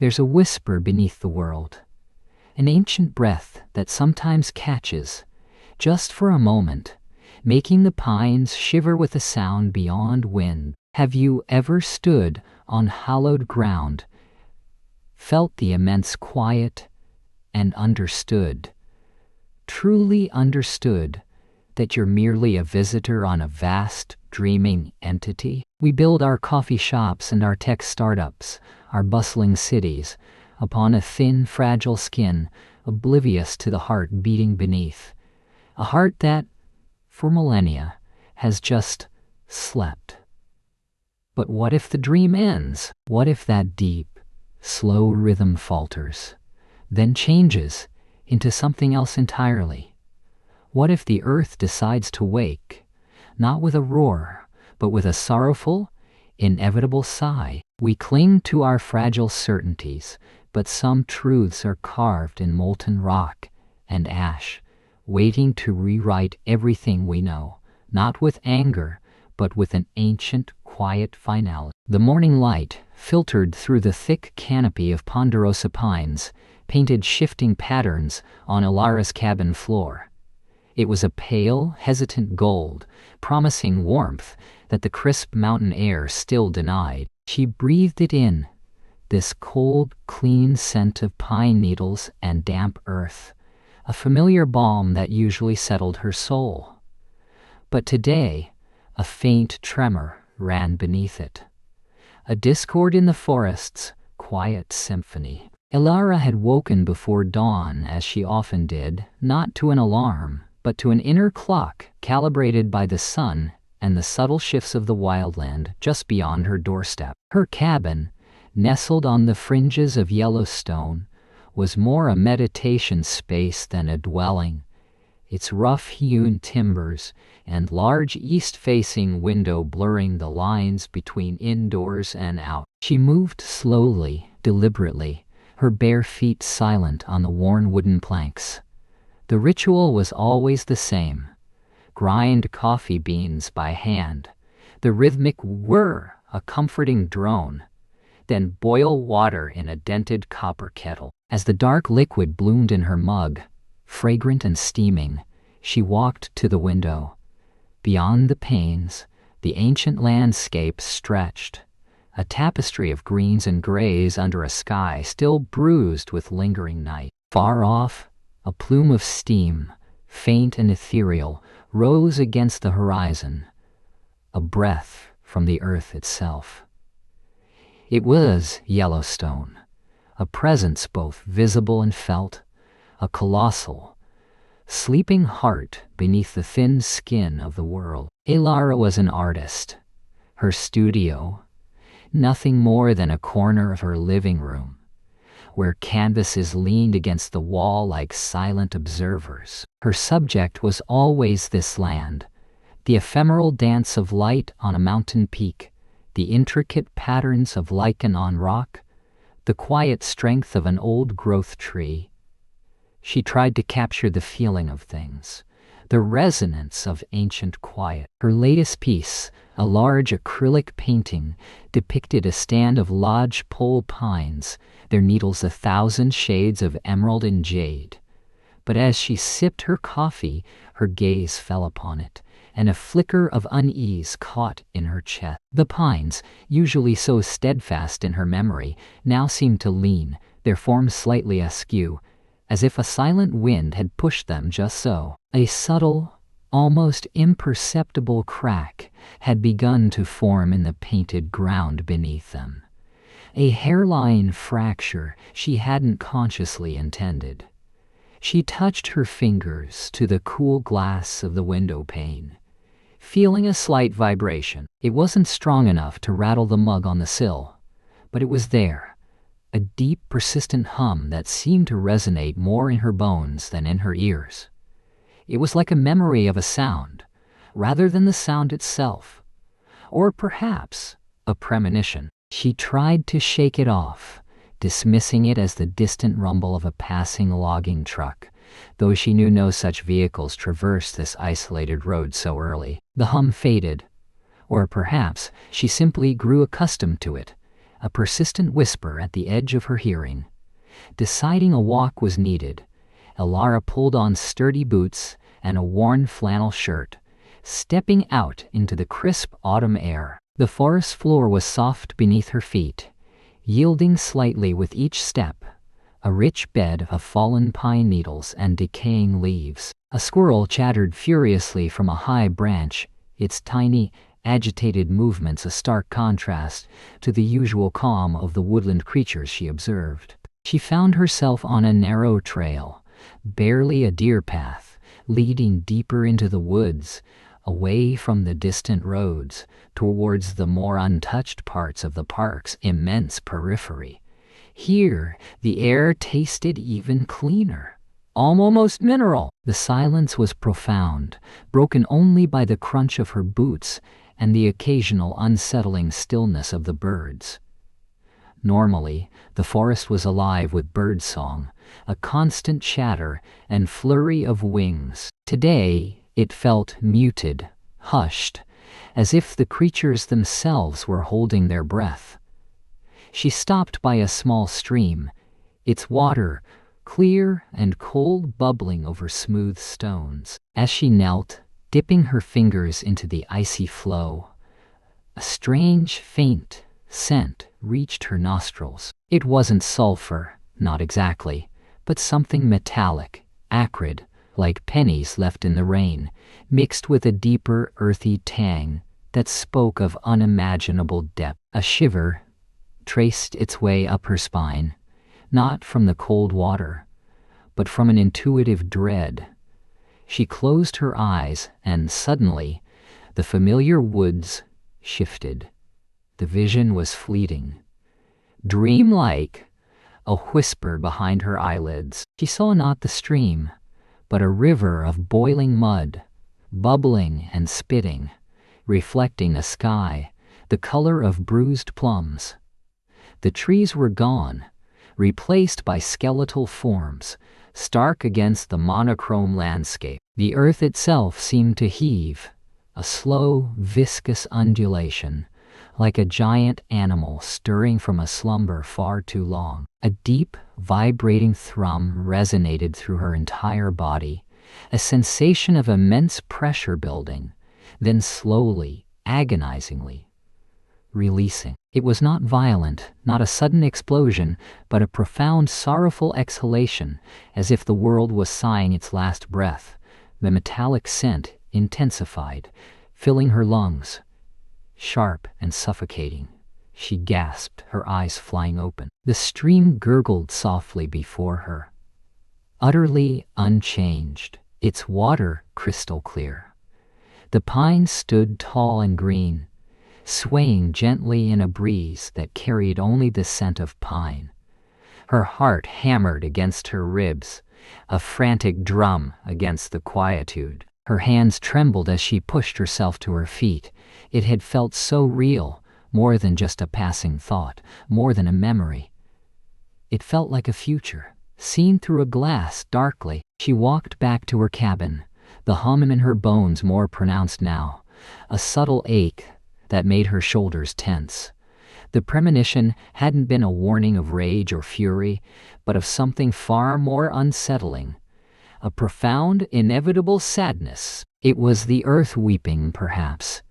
There's a whisper beneath the world, an ancient breath that sometimes catches, just for a moment, making the pines shiver with a sound beyond wind. Have you ever stood on hallowed ground, felt the immense quiet, and understood, truly understood, that you're merely a visitor on a vast, dreaming entity? We build our coffee shops and our tech startups, our bustling cities, upon a thin, fragile skin, oblivious to the heart beating beneath. A heart that, for millennia, has just slept. But what if the dream ends? What if that deep, slow rhythm falters, then changes into something else entirely? What if the earth decides to wake, not with a roar, but with a sorrowful, inevitable sigh? We cling to our fragile certainties, but some truths are carved in molten rock and ash, waiting to rewrite everything we know, not with anger, but with an ancient, quiet finality. The morning light, filtered through the thick canopy of ponderosa pines, painted shifting patterns on Ilara's cabin floor. It was a pale, hesitant gold, promising warmth that the crisp mountain air still denied. She breathed it in, this cold, clean scent of pine needles and damp earth, a familiar balm that usually settled her soul. But today, a faint tremor ran beneath it. A discord in the forest's quiet symphony. Ilara had woken before dawn, as she often did, not to an alarm, but to an inner clock calibrated by the sun and the subtle shifts of the wildland just beyond her doorstep. Her cabin, nestled on the fringes of Yellowstone, was more a meditation space than a dwelling, its rough-hewn timbers and large east-facing window blurring the lines between indoors and out. She moved slowly, deliberately, her bare feet silent on the worn wooden planks. The ritual was always the same. Grind coffee beans by hand, the rhythmic whir a comforting drone, then boil water in a dented copper kettle. As the dark liquid bloomed in her mug, fragrant and steaming, she walked to the window. Beyond the panes, the ancient landscape stretched, a tapestry of greens and grays under a sky still bruised with lingering night. Far off, a plume of steam, faint and ethereal, rose against the horizon, a breath from the earth itself. It was Yellowstone, a presence both visible and felt, a colossal, sleeping heart beneath the thin skin of the world. Ilara was an artist. Her studio, nothing more than a corner of her living room, where canvases leaned against the wall like silent observers. Her subject was always this land, the ephemeral dance of light on a mountain peak, the intricate patterns of lichen on rock, the quiet strength of an old-growth tree. She tried to capture the feeling of things, the resonance of ancient quiet. Her latest piece, a large acrylic painting, depicted a stand of lodgepole pines, their needles 1,000 shades of emerald and jade. But as she sipped her coffee, her gaze fell upon it, and a flicker of unease caught in her chest. The pines, usually so steadfast in her memory, now seemed to lean, their forms slightly askew, as if a silent wind had pushed them just so. A subtle, almost imperceptible crack had begun to form in the painted ground beneath them. A hairline fracture she hadn't consciously intended. She touched her fingers to the cool glass of the window pane, feeling a slight vibration. It wasn't strong enough to rattle the mug on the sill, but it was there, a deep, persistent hum that seemed to resonate more in her bones than in her ears. It was like a memory of a sound, rather than the sound itself, or perhaps a premonition. She tried to shake it off, dismissing it as the distant rumble of a passing logging truck, though she knew no such vehicles traversed this isolated road so early. The hum faded, or perhaps she simply grew accustomed to it, a persistent whisper at the edge of her hearing. Deciding a walk was needed, Elara pulled on sturdy boots and a worn flannel shirt, stepping out into the crisp autumn air. The forest floor was soft beneath her feet, yielding slightly with each step, a rich bed of fallen pine needles and decaying leaves. A squirrel chattered furiously from a high branch, its tiny, agitated movements a stark contrast to the usual calm of the woodland creatures she observed. She found herself on a narrow trail, barely a deer path, leading deeper into the woods, away from the distant roads, towards the more untouched parts of the park's immense periphery. Here, the air tasted even cleaner, almost mineral. The silence was profound, broken only by the crunch of her boots and the occasional unsettling stillness of the birds. Normally, the forest was alive with birdsong, a constant chatter and flurry of wings. Today, it felt muted, hushed, as if the creatures themselves were holding their breath. She stopped by a small stream, its water clear and cold, bubbling over smooth stones. As she knelt, dipping her fingers into the icy flow, a strange, faint scent reached her nostrils. It wasn't sulfur, not exactly, but something metallic, acrid, like pennies left in the rain, mixed with a deeper, earthy tang that spoke of unimaginable depth. A shiver traced its way up her spine, not from the cold water, but from an intuitive dread. She closed her eyes, and suddenly, the familiar woods shifted. The vision was fleeting, dreamlike, a whisper behind her eyelids. She saw not the stream, but a river of boiling mud, bubbling and spitting, reflecting a sky the color of bruised plums. The trees were gone, replaced by skeletal forms, stark against the monochrome landscape. The earth itself seemed to heave, a slow, viscous undulation, like a giant animal stirring from a slumber far too long. A deep, vibrating thrum resonated through her entire body, a sensation of immense pressure building, then slowly, agonizingly, releasing. It was not violent, not a sudden explosion, but a profound, sorrowful exhalation, as if the world was sighing its last breath. The metallic scent intensified, filling her lungs, sharp and suffocating. She gasped, her eyes flying open. The stream gurgled softly before her, utterly unchanged, its water crystal clear. The pines stood tall and green, swaying gently in a breeze that carried only the scent of pine. Her heart hammered against her ribs, a frantic drum against the quietude. Her hands trembled as she pushed herself to her feet. It had felt so real, more than just a passing thought, more than a memory. It felt like a future, seen through a glass darkly. She walked back to her cabin, the hum in her bones more pronounced now, a subtle ache that made her shoulders tense. The premonition hadn't been a warning of rage or fury, but of something far more unsettling, a profound, inevitable sadness. It was the earth weeping, perhaps.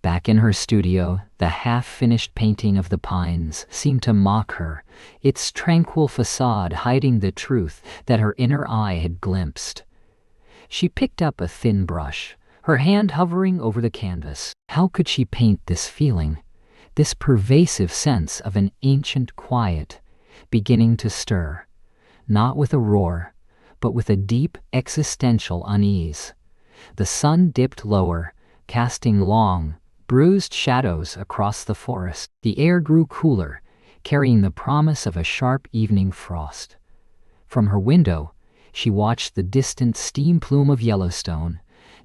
Back in her studio, the half-finished painting of the pines seemed to mock her, its tranquil facade hiding the truth that her inner eye had glimpsed. She picked up a thin brush, her hand hovering over the canvas. How could she paint this feeling, this pervasive sense of an ancient quiet beginning to stir, not with a roar, but with a deep existential unease? The sun dipped lower, casting long, bruised shadows across the forest. The air grew cooler, carrying the promise of a sharp evening frost. From her window, she watched the distant steam plume of Yellowstone,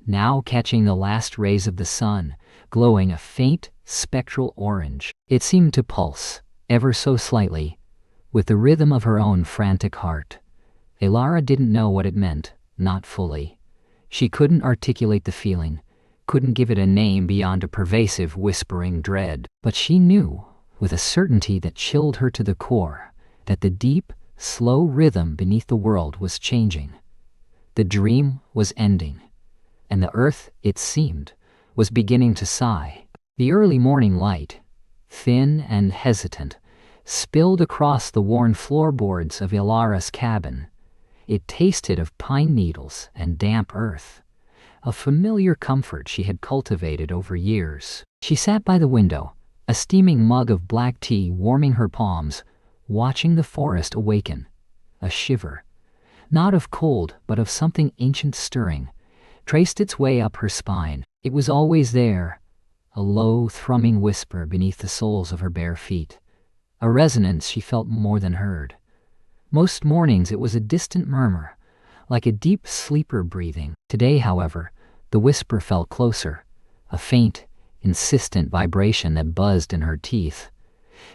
now catching the last rays of the sun, glowing a faint, spectral orange. It seemed to pulse, ever so slightly, with the rhythm of her own frantic heart. Elara didn't know what it meant, not fully. She couldn't articulate the feeling, couldn't give it a name beyond a pervasive, whispering dread. But she knew, with a certainty that chilled her to the core, that the deep, slow rhythm beneath the world was changing. The dream was ending, and the earth, it seemed, was beginning to sigh. The early morning light, thin and hesitant, spilled across the worn floorboards of Ilara's cabin. It tasted of pine needles and damp earth, a familiar comfort she had cultivated over years. She sat by the window, a steaming mug of black tea warming her palms, watching the forest awaken. A shiver, not of cold but of something ancient stirring, traced its way up her spine. It was always there, a low, thrumming whisper beneath the soles of her bare feet, a resonance she felt more than heard. Most mornings it was a distant murmur, like a deep sleeper breathing. Today, however, the whisper felt closer, a faint, insistent vibration that buzzed in her teeth.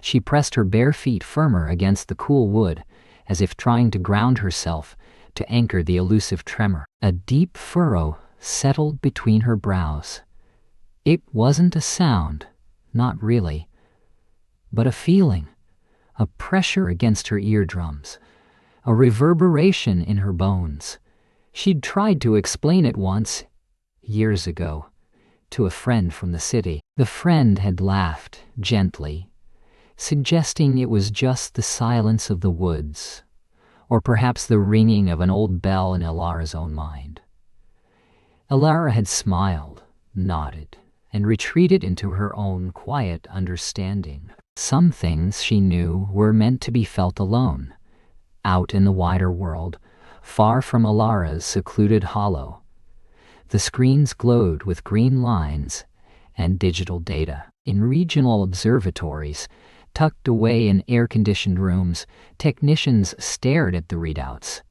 She pressed her bare feet firmer against the cool wood, as if trying to ground herself, to anchor the elusive tremor. A deep furrow settled between her brows. It wasn't a sound, not really, but a feeling, a pressure against her eardrums, a reverberation in her bones. She'd tried to explain it once, years ago, to a friend from the city. The friend had laughed gently, suggesting it was just the silence of the woods, or perhaps the ringing of an old bell in Ilara's own mind. Ilara had smiled, nodded, and retreated into her own quiet understanding. Some things, she knew, were meant to be felt alone, out in the wider world, far from Ilara's secluded hollow. The screens glowed with green lines and digital data. In regional observatories, tucked away in air-conditioned rooms, technicians stared at the readouts.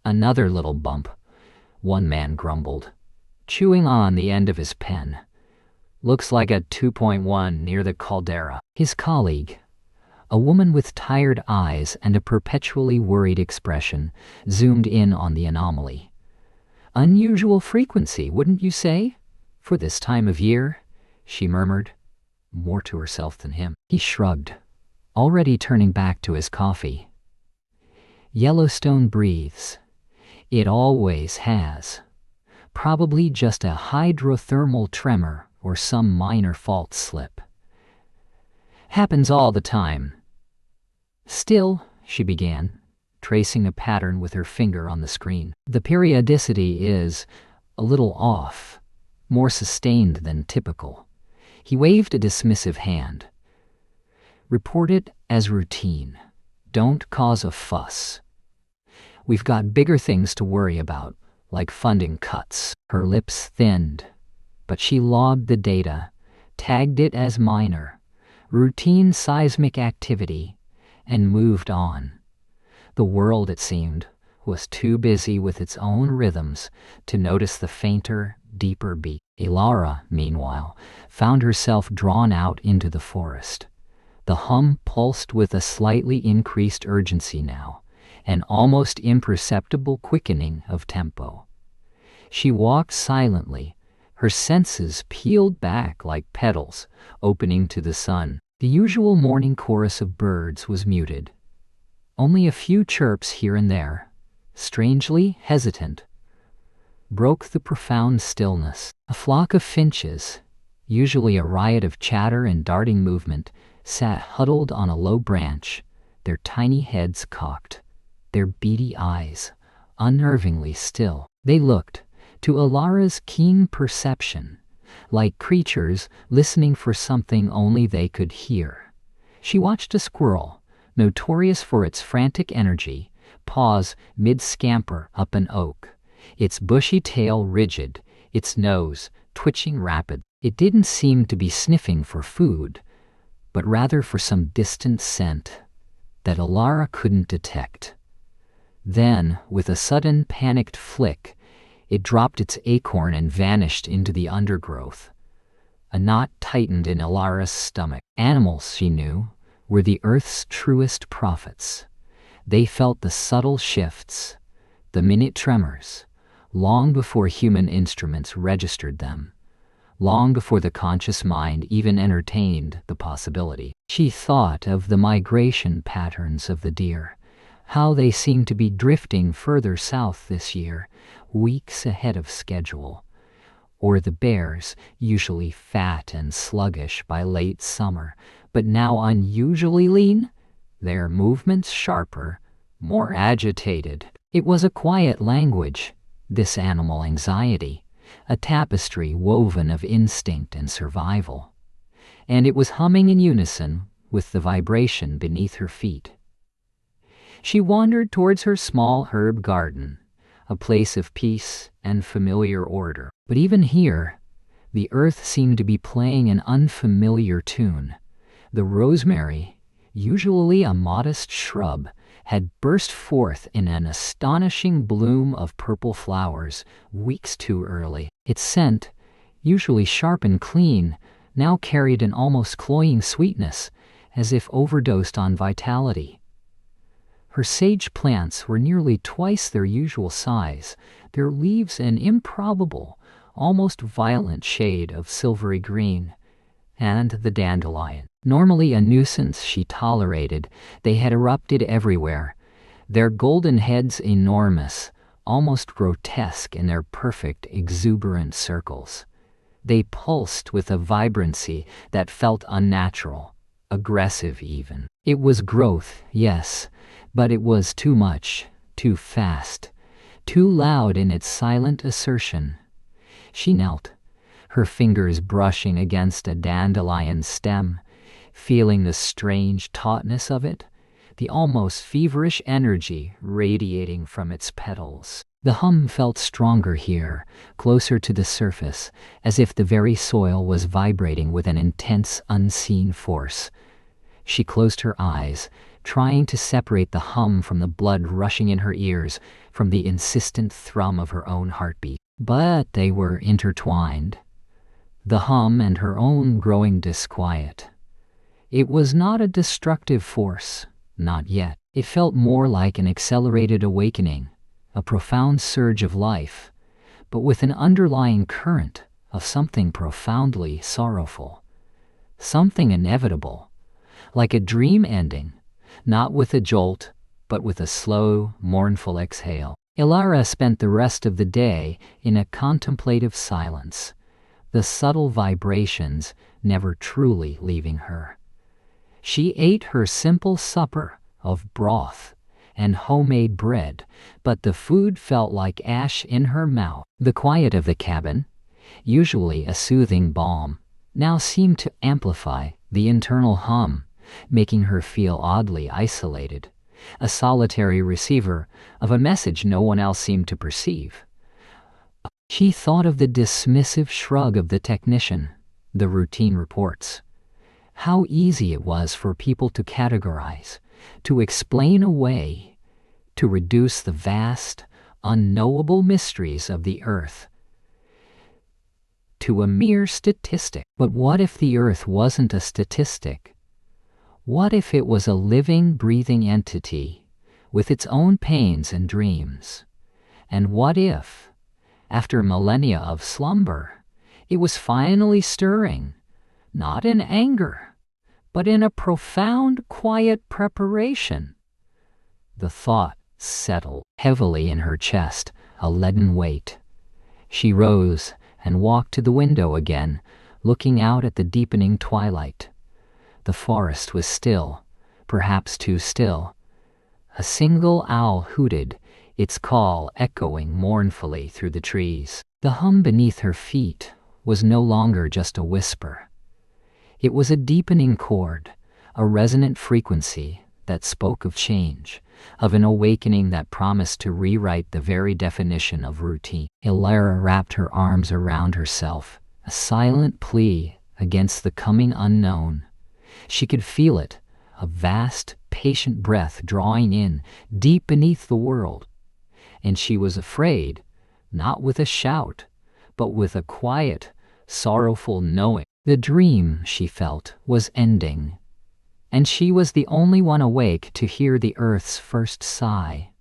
Another little bump, one man grumbled, chewing on the end of his pen. Looks like a 2.1 near the caldera. His colleague, a woman with tired eyes and a perpetually worried expression, zoomed in on the anomaly. Unusual frequency, wouldn't you say? For this time of year, she murmured, more to herself than him. He shrugged, already turning back to his coffee. Yellowstone breathes. It always has. Probably just a hydrothermal tremor or some minor fault slip. Happens all the time. Still, she began, tracing a pattern with her finger on the screen. The periodicity is a little off, more sustained than typical. He waved a dismissive hand. Report it as routine. Don't cause a fuss. We've got bigger things to worry about, like funding cuts. Her lips thinned, but she logged the data, tagged it as minor, routine seismic activity, and moved on. The world, it seemed, was too busy with its own rhythms to notice the fainter, deeper beat. Ilara, meanwhile, found herself drawn out into the forest. The hum pulsed with a slightly increased urgency now, an almost imperceptible quickening of tempo. She walked silently, her senses peeled back like petals opening to the sun. The usual morning chorus of birds was muted. Only a few chirps here and there, strangely hesitant, broke the profound stillness. A flock of finches, usually a riot of chatter and darting movement, sat huddled on a low branch, their tiny heads cocked, their beady eyes unnervingly still. They looked, to Ilara's keen perception, like creatures listening for something only they could hear. She watched a squirrel, notorious for its frantic energy, pause mid-scamper up an oak, its bushy tail rigid, its nose twitching rapid. It didn't seem to be sniffing for food, but rather for some distant scent that Ilara couldn't detect. Then, with a sudden panicked flick, it dropped its acorn and vanished into the undergrowth. A knot tightened in Ilara's stomach. Animals, she knew, were the Earth's truest prophets. They felt the subtle shifts, the minute tremors, long before human instruments registered them. long before the conscious mind even entertained the possibility. She thought of the migration patterns of the deer, how they seemed to be drifting further south this year, weeks ahead of schedule. Or the bears, usually fat and sluggish by late summer, but now unusually lean, their movements sharper, more agitated. It was a quiet language, this animal anxiety, a tapestry woven of instinct and survival. And it was humming in unison with the vibration beneath her feet. She wandered towards her small herb garden, a place of peace and familiar order. But even here, the earth seemed to be playing an unfamiliar tune. The rosemary, usually a modest shrub, had burst forth in an astonishing bloom of purple flowers weeks too early. Its scent, usually sharp and clean, now carried an almost cloying sweetness, as if overdosed on vitality. Her sage plants were nearly twice their usual size, their leaves an improbable, almost violent shade of silvery green. And the dandelion, normally a nuisance she tolerated, they had erupted everywhere, their golden heads enormous, almost grotesque in their perfect, exuberant circles. They pulsed with a vibrancy that felt unnatural, aggressive even. It was growth, yes, but it was too much, too fast, too loud in its silent assertion. She knelt, her fingers brushing against a dandelion stem, feeling the strange tautness of it, the almost feverish energy radiating from its petals. The hum felt stronger here, closer to the surface, as if the very soil was vibrating with an intense, unseen force. She closed her eyes, trying to separate the hum from the blood rushing in her ears, from the insistent thrum of her own heartbeat. But they were intertwined, the hum and her own growing disquiet. It was not a destructive force, not yet. It felt more like an accelerated awakening, a profound surge of life, but with an underlying current of something profoundly sorrowful, something inevitable, like a dream ending, not with a jolt, but with a slow, mournful exhale. Ilara spent the rest of the day in a contemplative silence, the subtle vibrations never truly leaving her. She ate her simple supper of broth and homemade bread, but the food felt like ash in her mouth. The quiet of the cabin, usually a soothing balm, now seemed to amplify the internal hum, making her feel oddly isolated, a solitary receiver of a message no one else seemed to perceive. She thought of the dismissive shrug of the technician, the routine reports. How easy it was for people to categorize, to explain away, to reduce the vast, unknowable mysteries of the earth to a mere statistic. But what if the earth wasn't a statistic? What if it was a living, breathing entity with its own pains and dreams? And what if, after millennia of slumber, it was finally stirring, not in anger, but in a profound, quiet preparation? The thought settled heavily in her chest, a leaden weight. She rose and walked to the window again, looking out at the deepening twilight. The forest was still, perhaps too still. A single owl hooted, its call echoing mournfully through the trees. The hum beneath her feet was no longer just a whisper. It was a deepening chord, a resonant frequency that spoke of change, of an awakening that promised to rewrite the very definition of routine. Ilara wrapped her arms around herself, a silent plea against the coming unknown. She could feel it, a vast, patient breath drawing in deep beneath the world. And she was afraid, not with a shout, but with a quiet, sorrowful knowing. The dream, she felt, was ending, and she was the only one awake to hear the earth's first sigh.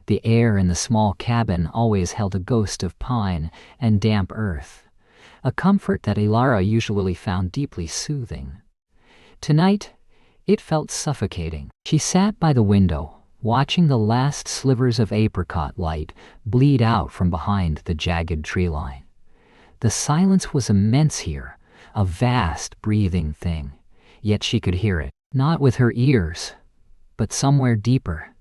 The air in the small cabin always held a ghost of pine and damp earth, a comfort that Ilara usually found deeply soothing. Tonight, it felt suffocating. She sat by the window, watching the last slivers of apricot light bleed out from behind the jagged tree line. The silence was immense here, a vast breathing thing, yet she could hear it, not with her ears, but somewhere deeper,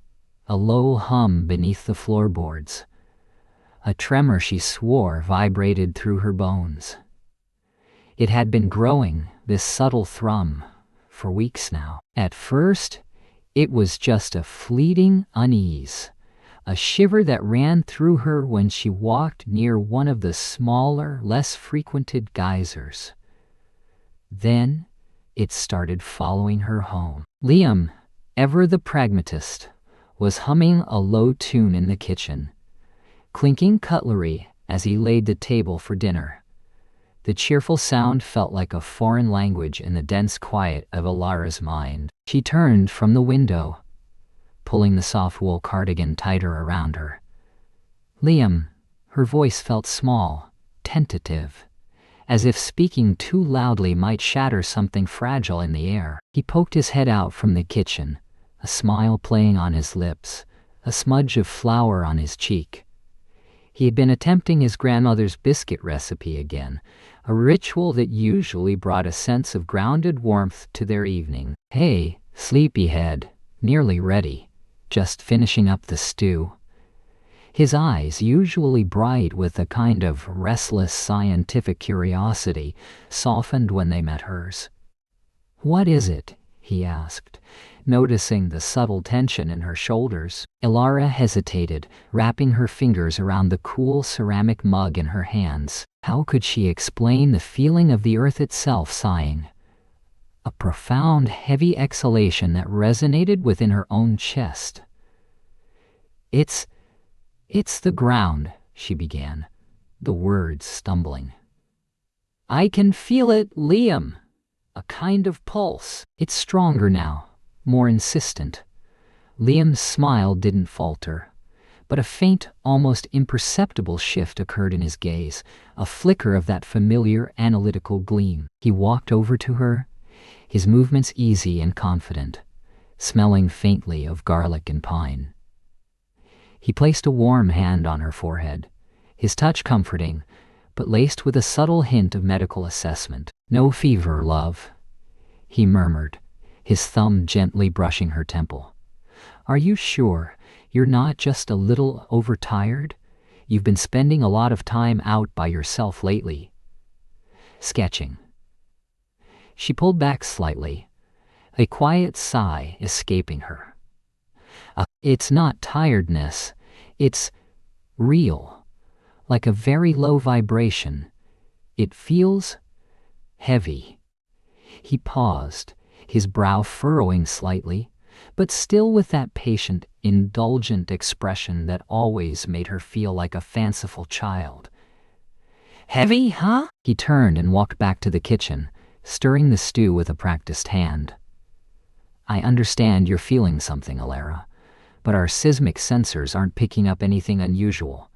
a low hum beneath the floorboards. A tremor, she swore, vibrated through her bones. It had been growing, this subtle thrum, for weeks now. At first, it was just a fleeting unease, a shiver that ran through her when she walked near one of the smaller, less frequented geysers. Then, it started following her home. Liam, ever the pragmatist, was humming a low tune in the kitchen, clinking cutlery as he laid the table for dinner. The cheerful sound felt like a foreign language in the dense quiet of Ilara's mind. She turned from the window, pulling the soft wool cardigan tighter around her. Liam, her voice felt small, tentative, as if speaking too loudly might shatter something fragile in the air. He poked his head out from the kitchen, a smile playing on his lips, a smudge of flour on his cheek. He had been attempting his grandmother's biscuit recipe again, a ritual that usually brought a sense of grounded warmth to their evening. "Hey, sleepyhead, nearly ready. Just finishing up the stew." His eyes, usually bright with a kind of restless scientific curiosity, softened when they met hers. "What is it?" he asked, noticing the subtle tension in her shoulders. Ilara hesitated, wrapping her fingers around the cool ceramic mug in her hands. How could she explain the feeling of the earth itself sighing? A profound, heavy exhalation that resonated within her own chest. It's the ground," she began, the words stumbling. "I can feel it, Liam. A kind of pulse. It's stronger now, more insistent." Liam's smile didn't falter, but a faint, almost imperceptible shift occurred in his gaze, a flicker of that familiar analytical gleam. He walked over to her, his movements easy and confident, smelling faintly of garlic and pine. He placed a warm hand on her forehead, his touch comforting, but laced with a subtle hint of medical assessment. "No fever, love," he murmured, his thumb gently brushing her temple. "Are you sure you're not just a little overtired? You've been spending a lot of time out by yourself lately." Sketching. She pulled back slightly, a quiet sigh escaping her. "It's not tiredness, it's real, like a very low vibration. It feels heavy." He paused, his brow furrowing slightly, but still with that patient, indulgent expression that always made her feel like a fanciful child. "Heavy, huh?" He turned and walked back to the kitchen, stirring the stew with a practiced hand. "I understand you're feeling something, Ilara, but our seismic sensors aren't picking up anything unusual.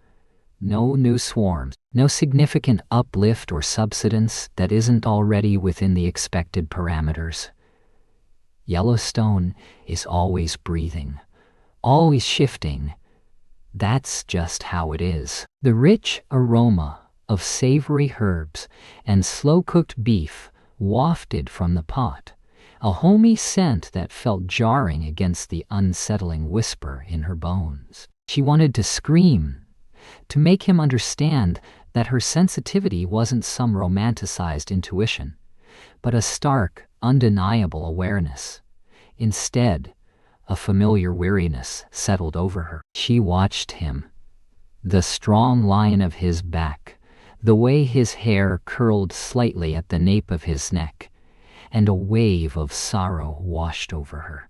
No new swarms, no significant uplift or subsidence that isn't already within the expected parameters. Yellowstone is always breathing, always shifting. That's just how it is." The rich aroma of savory herbs and slow-cooked beef wafted from the pot, a homey scent that felt jarring against the unsettling whisper in her bones. She wanted to scream, to make him understand that her sensitivity wasn't some romanticized intuition, but a stark, undeniable awareness. Instead, a familiar weariness settled over her. She watched him, the strong line of his back, the way his hair curled slightly at the nape of his neck, and a wave of sorrow washed over her.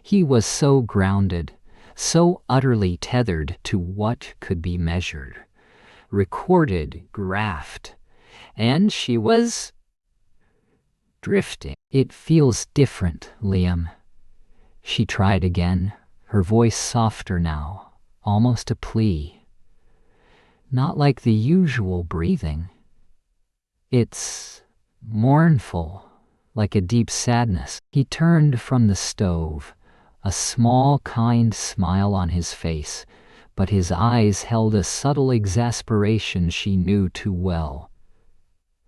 He was so grounded, so utterly tethered to what could be measured, recorded, graphed, and she was drifting. "It feels different, Liam." She tried again, her voice softer now, almost a plea. "Not like the usual breathing." It's mournful, like a deep sadness. He turned from the stove, a small, kind smile on his face, but his eyes held a subtle exasperation she knew too well.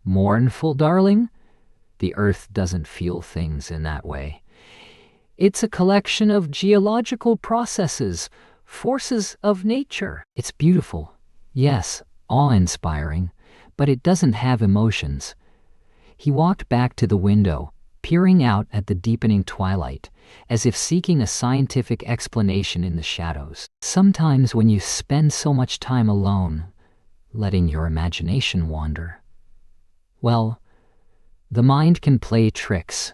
Mournful, darling? The earth doesn't feel things in that way. It's a collection of geological processes, forces of nature. It's beautiful, yes, awe-inspiring, but it doesn't have emotions. He walked back to the window, peering out at the deepening twilight, as if seeking a scientific explanation in the shadows. Sometimes when you spend so much time alone, letting your imagination wander, well, the mind can play tricks.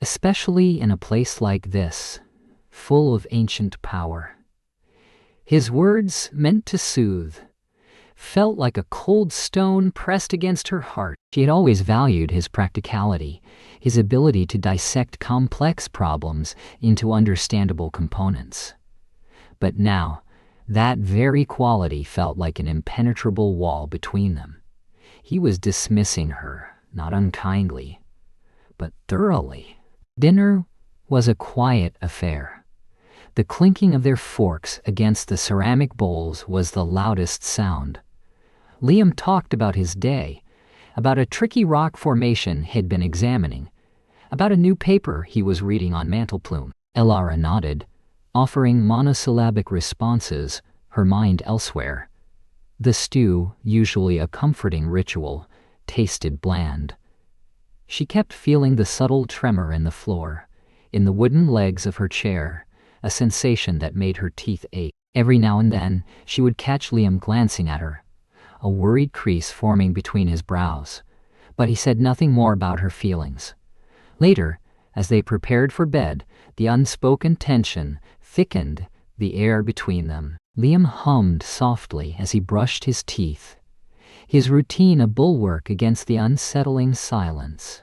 Especially in a place like this, full of ancient power. His words, meant to soothe, felt like a cold stone pressed against her heart. She had always valued his practicality, his ability to dissect complex problems into understandable components. But now, that very quality felt like an impenetrable wall between them. He was dismissing her, not unkindly, but thoroughly. Dinner was a quiet affair. The clinking of their forks against the ceramic bowls was the loudest sound. Liam talked about his day, about a tricky rock formation he'd been examining, about a new paper he was reading on Mantelplume. Elara nodded, offering monosyllabic responses, her mind elsewhere. The stew, usually a comforting ritual, tasted bland. She kept feeling the subtle tremor in the floor, in the wooden legs of her chair, a sensation that made her teeth ache. Every now and then, she would catch Liam glancing at her, a worried crease forming between his brows, but he said nothing more about her feelings. Later, as they prepared for bed, the unspoken tension thickened the air between them. Liam hummed softly as he brushed his teeth, his routine a bulwark against the unsettling silence.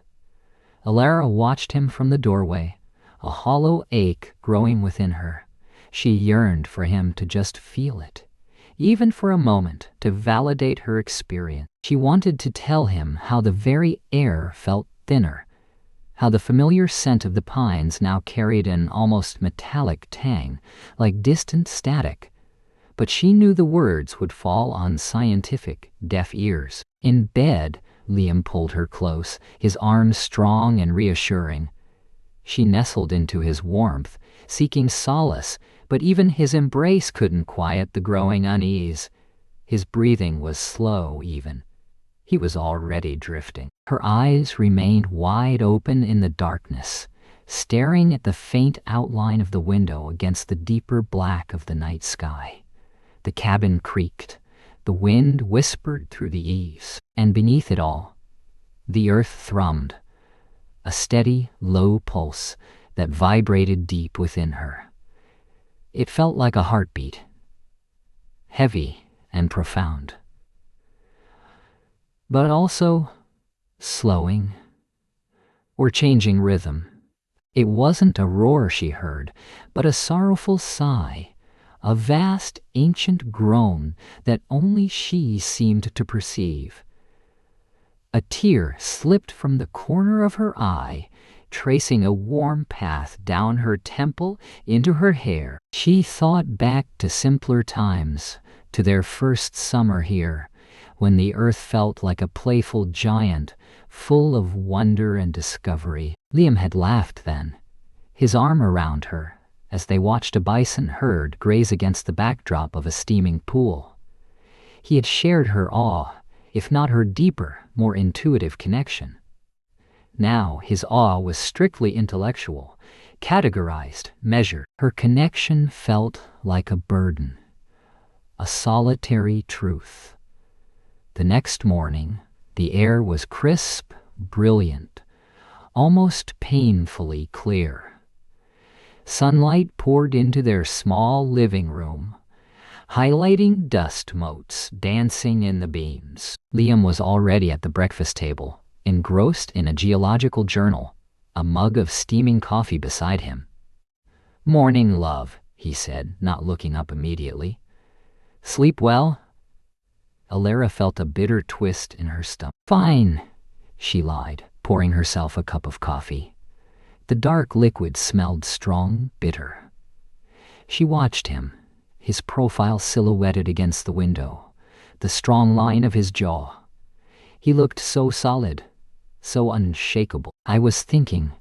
Elara watched him from the doorway, a hollow ache growing within her. She yearned for him to just feel it, even for a moment, to validate her experience. She wanted to tell him how the very air felt thinner, how the familiar scent of the pines now carried an almost metallic tang, like distant static. But she knew the words would fall on scientific, deaf ears. In bed, Liam pulled her close, his arms strong and reassuring. She nestled into his warmth, seeking solace, but even his embrace couldn't quiet the growing unease. His breathing was slow, even. He was already drifting. Her eyes remained wide open in the darkness, staring at the faint outline of the window against the deeper black of the night sky. The cabin creaked, the wind whispered through the eaves, and beneath it all, the earth thrummed, a steady, low pulse that vibrated deep within her. It felt like a heartbeat, heavy and profound, but also slowing or changing rhythm. It wasn't a roar she heard, but a sorrowful sigh, a vast, ancient groan that only she seemed to perceive. A tear slipped from the corner of her eye, tracing a warm path down her temple into her hair. She thought back to simpler times, to their first summer here, when the earth felt like a playful giant, full of wonder and discovery. Liam had laughed then, his arm around her, as they watched a bison herd graze against the backdrop of a steaming pool. He had shared her awe, if not her deeper, more intuitive connection. Now his awe was strictly intellectual, categorized, measured. Her connection felt like a burden, a solitary truth. The next morning, the air was crisp, brilliant, almost painfully clear. Sunlight poured into their small living room, highlighting dust motes dancing in the beams. Liam was already at the breakfast table, engrossed in a geological journal, a mug of steaming coffee beside him. "Morning, love," he said, not looking up immediately. "Sleep well?" Alara felt a bitter twist in her stomach. "Fine," she lied, pouring herself a cup of coffee. The dark liquid smelled strong, bitter. She watched him, his profile silhouetted against the window, the strong line of his jaw. He looked so solid, so unshakable. "I was thinking,"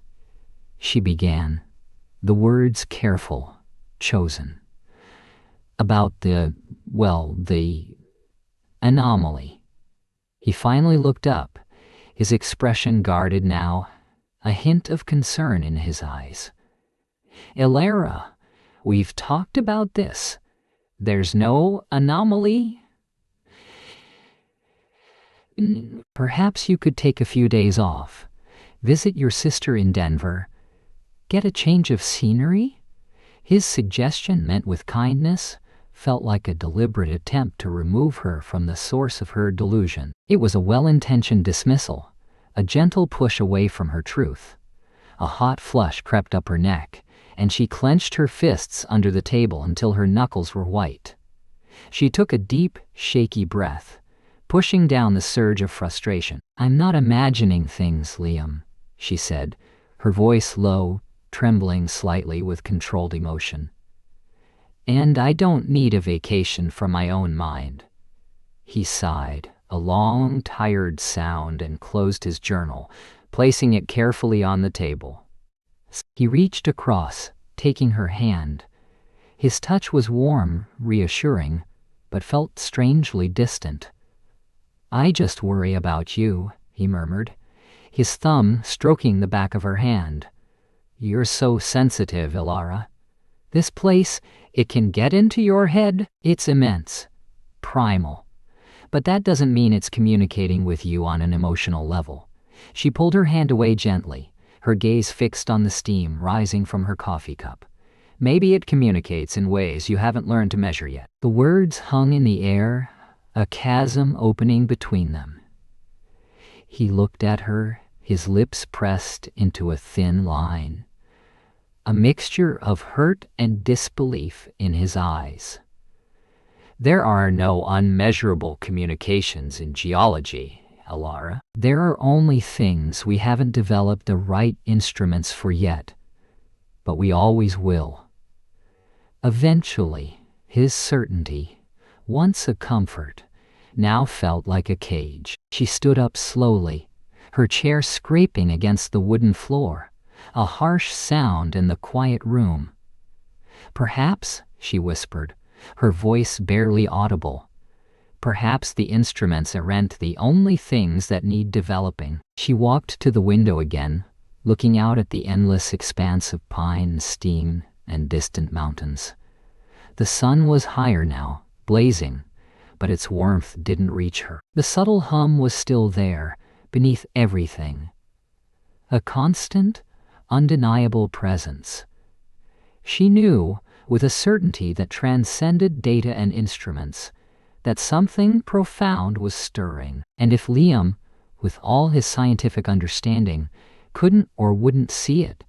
she began, the words careful, chosen, "about the anomaly." He finally looked up, his expression guarded now, a hint of concern in his eyes. "Alara, we've talked about this. There's no anomaly? Perhaps you could take a few days off, visit your sister in Denver, get a change of scenery?" His suggestion, meant with kindness, felt like a deliberate attempt to remove her from the source of her delusion. It was a well-intentioned dismissal, a gentle push away from her truth. A hot flush crept up her neck, and she clenched her fists under the table until her knuckles were white. She took a deep, shaky breath, pushing down the surge of frustration. "I'm not imagining things, Liam," she said, her voice low, trembling slightly with controlled emotion. "And I don't need a vacation from my own mind." He sighed, a long, tired sound, and closed his journal, placing it carefully on the table. He reached across, taking her hand. His touch was warm, reassuring, but felt strangely distant. "I just worry about you," he murmured, his thumb stroking the back of her hand. "You're so sensitive, Alara. This place, it can get into your head. It's immense, primal. But that doesn't mean it's communicating with you on an emotional level." She pulled her hand away gently, her gaze fixed on the steam rising from her coffee cup. "Maybe it communicates in ways you haven't learned to measure yet." The words hung in the air, a chasm opening between them. He looked at her, his lips pressed into a thin line, a mixture of hurt and disbelief in his eyes. "There are no unmeasurable communications in geology, Alara. There are only things we haven't developed the right instruments for yet, but we always will." Eventually, his certainty, once a comfort, now felt like a cage. She stood up slowly, her chair scraping against the wooden floor, a harsh sound in the quiet room. "Perhaps," she whispered, her voice barely audible, "perhaps the instruments aren't the only things that need developing." She walked to the window again, looking out at the endless expanse of pine, steam, and distant mountains. The sun was higher now, blazing, but its warmth didn't reach her. The subtle hum was still there, beneath everything. A constant, undeniable presence. She knew, with a certainty that transcended data and instruments, that something profound was stirring. And if Liam, with all his scientific understanding, couldn't or wouldn't see it,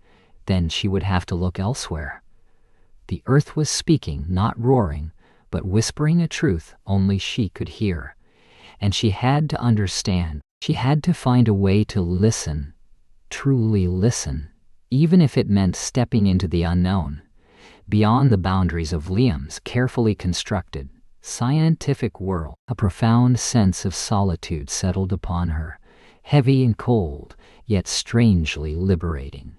then she would have to look elsewhere. The earth was speaking, not roaring, but whispering a truth only she could hear. And she had to understand. She had to find a way to listen, truly listen, even if it meant stepping into the unknown, beyond the boundaries of Liam's carefully constructed, scientific world. A profound sense of solitude settled upon her, heavy and cold, yet strangely liberating.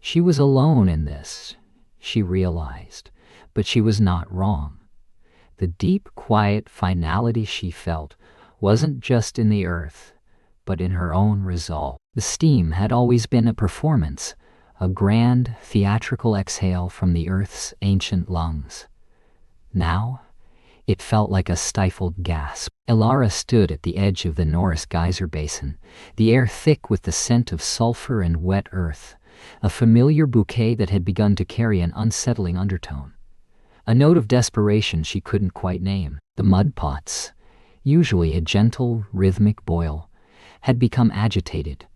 She was alone in this, she realized, but she was not wrong. The deep, quiet finality she felt wasn't just in the earth, but in her own resolve. The steam had always been a performance, a grand, theatrical exhale from the earth's ancient lungs. Now, it felt like a stifled gasp. Alara stood at the edge of the Norris Geyser Basin, the air thick with the scent of sulfur and wet earth, a familiar bouquet that had begun to carry an unsettling undertone. A note of desperation she couldn't quite name. The mud pots, usually a gentle, rhythmic boil, had become agitated,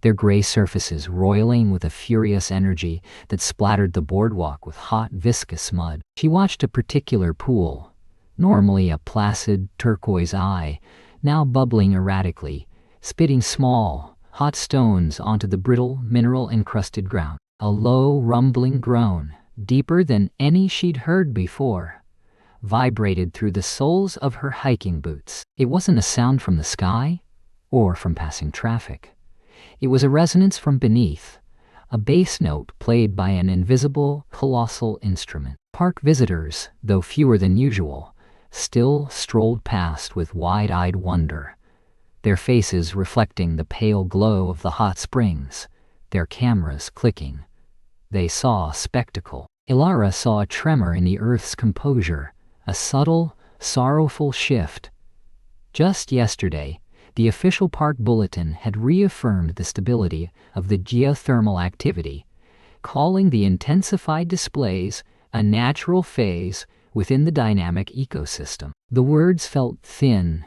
their gray surfaces roiling with a furious energy that splattered the boardwalk with hot, viscous mud. She watched a particular pool, normally a placid turquoise eye, now bubbling erratically, spitting small, hot stones onto the brittle, mineral-encrusted ground. A low, rumbling groan, deeper than any she'd heard before, vibrated through the soles of her hiking boots. It wasn't a sound from the sky or from passing traffic. It was a resonance from beneath, a bass note played by an invisible, colossal instrument. Park visitors, though fewer than usual, still strolled past with wide-eyed wonder, their faces reflecting the pale glow of the hot springs, their cameras clicking. They saw a spectacle. Ilara saw a tremor in the Earth's composure, a subtle, sorrowful shift. Just yesterday, the official park bulletin had reaffirmed the stability of the geothermal activity, calling the intensified displays a natural phase within the dynamic ecosystem. The words felt thin,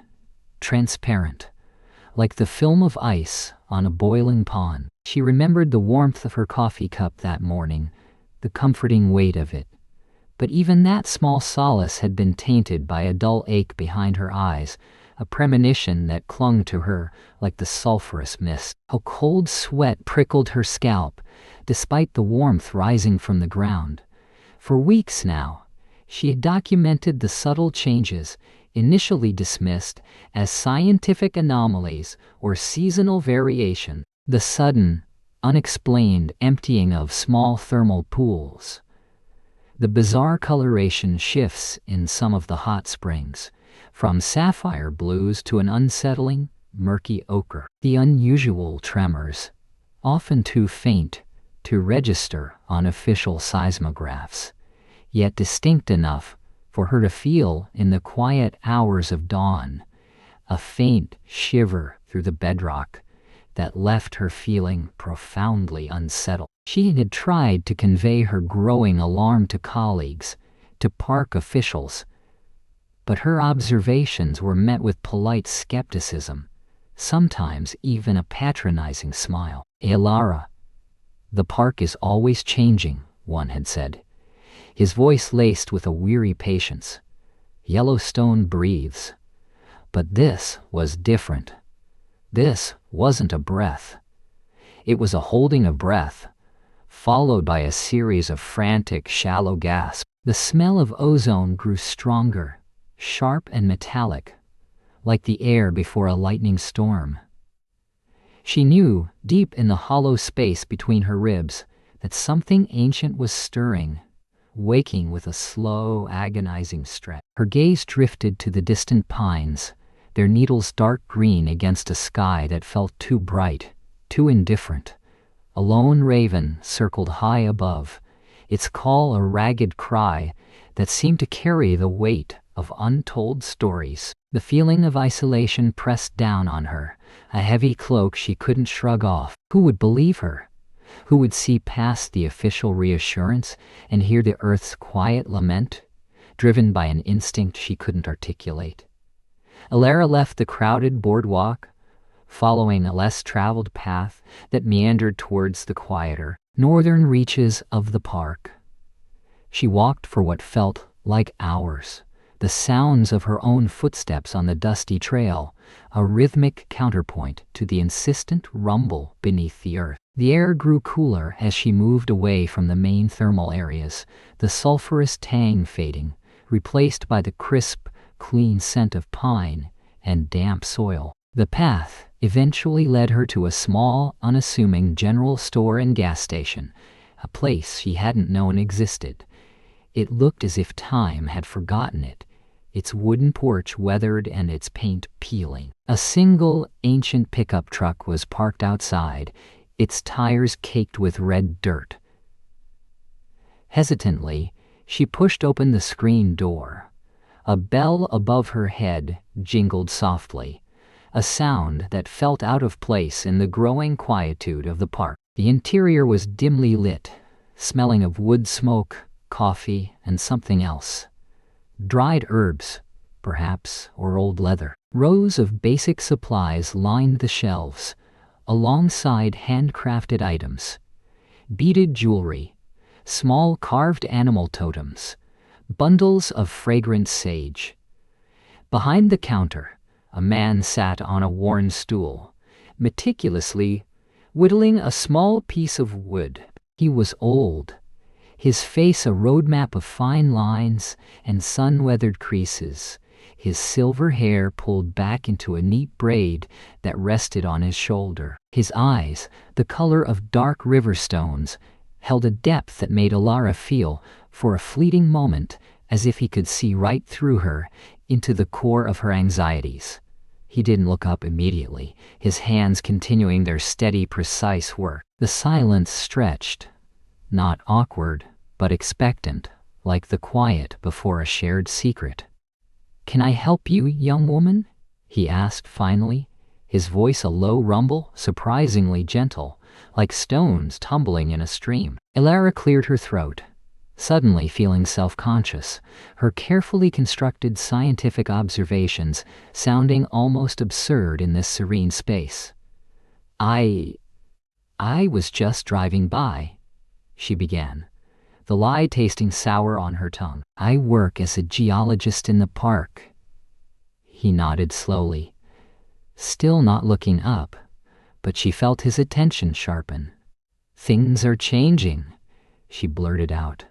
transparent, like the film of ice on a boiling pond. She remembered the warmth of her coffee cup that morning, the comforting weight of it. But even that small solace had been tainted by a dull ache behind her eyes, a premonition that clung to her like the sulphurous mist. A cold sweat prickled her scalp, despite the warmth rising from the ground. For weeks now, she had documented the subtle changes, initially dismissed as scientific anomalies or seasonal variation. The sudden, unexplained emptying of small thermal pools. The bizarre coloration shifts in some of the hot springs, from sapphire blues to an unsettling, murky ochre. The unusual tremors, often too faint to register on official seismographs, yet distinct enough for her to feel in the quiet hours of dawn, a faint shiver through the bedrock that left her feeling profoundly unsettled. She had tried to convey her growing alarm to colleagues, to park officials, but her observations were met with polite skepticism, sometimes even a patronizing smile. "Ilara, the park is always changing," one had said, his voice laced with a weary patience. "Yellowstone breathes." But this was different. This wasn't a breath. It was a holding of breath, followed by a series of frantic, shallow gasps. The smell of ozone grew stronger, sharp and metallic, like the air before a lightning storm. She knew, deep in the hollow space between her ribs, that something ancient was stirring, waking with a slow, agonizing stretch. Her gaze drifted to the distant pines, their needles dark green against a sky that felt too bright, too indifferent. A lone raven circled high above, its call a ragged cry that seemed to carry the weight of untold stories. The feeling of isolation pressed down on her, a heavy cloak she couldn't shrug off. Who would believe her? Who would see past the official reassurance and hear the Earth's quiet lament, driven by an instinct she couldn't articulate? Ilara left the crowded boardwalk, following a less traveled path that meandered towards the quieter, northern reaches of the park. She walked for what felt like hours, the sounds of her own footsteps on the dusty trail, a rhythmic counterpoint to the insistent rumble beneath the earth. The air grew cooler as she moved away from the main thermal areas, the sulphurous tang fading, replaced by the crisp, clean scent of pine and damp soil. The path eventually led her to a small, unassuming general store and gas station, a place she hadn't known existed. It looked as if time had forgotten it, its wooden porch weathered and its paint peeling. A single, ancient pickup truck was parked outside, its tires caked with red dirt. Hesitantly, she pushed open the screen door. A bell above her head jingled softly, a sound that felt out of place in the growing quietude of the park. The interior was dimly lit, smelling of wood smoke, coffee, and something else. Dried herbs, perhaps, or old leather. Rows of basic supplies lined the shelves, alongside handcrafted items. Beaded jewelry, small carved animal totems, bundles of fragrant sage. Behind the counter, a man sat on a worn stool, meticulously whittling a small piece of wood. He was old, his face a roadmap of fine lines and sun-weathered creases, his silver hair pulled back into a neat braid that rested on his shoulder. His eyes, the color of dark river stones, held a depth that made Alara feel, for a fleeting moment, as if he could see right through her, into the core of her anxieties. He didn't look up immediately, his hands continuing their steady, precise work. The silence stretched, not awkward, but expectant, like the quiet before a shared secret. "Can I help you, young woman?" he asked finally, his voice a low rumble, surprisingly gentle, like stones tumbling in a stream. Alara cleared her throat, suddenly feeling self-conscious, her carefully constructed scientific observations sounding almost absurd in this serene space. I was just driving by," she began, the lie tasting sour on her tongue. "I work as a geologist in the park." He nodded slowly, still not looking up, but she felt his attention sharpen. "Things are changing," she blurted out,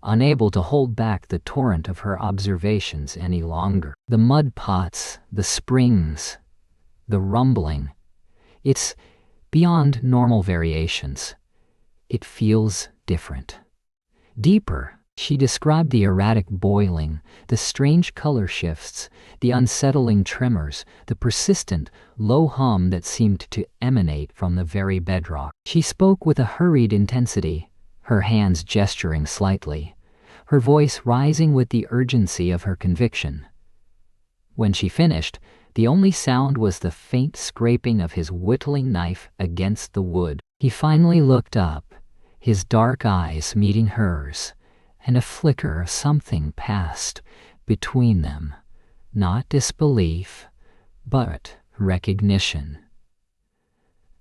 unable to hold back the torrent of her observations any longer. "The mud pots, the springs, the rumbling. It's beyond normal variations. It feels different. Deeper." She described the erratic boiling, the strange color shifts, the unsettling tremors, the persistent, low hum that seemed to emanate from the very bedrock. She spoke with a hurried intensity, her hands gesturing slightly, her voice rising with the urgency of her conviction. When she finished, the only sound was the faint scraping of his whittling knife against the wood. He finally looked up, his dark eyes meeting hers, and a flicker of something passed between them. Not disbelief, but recognition.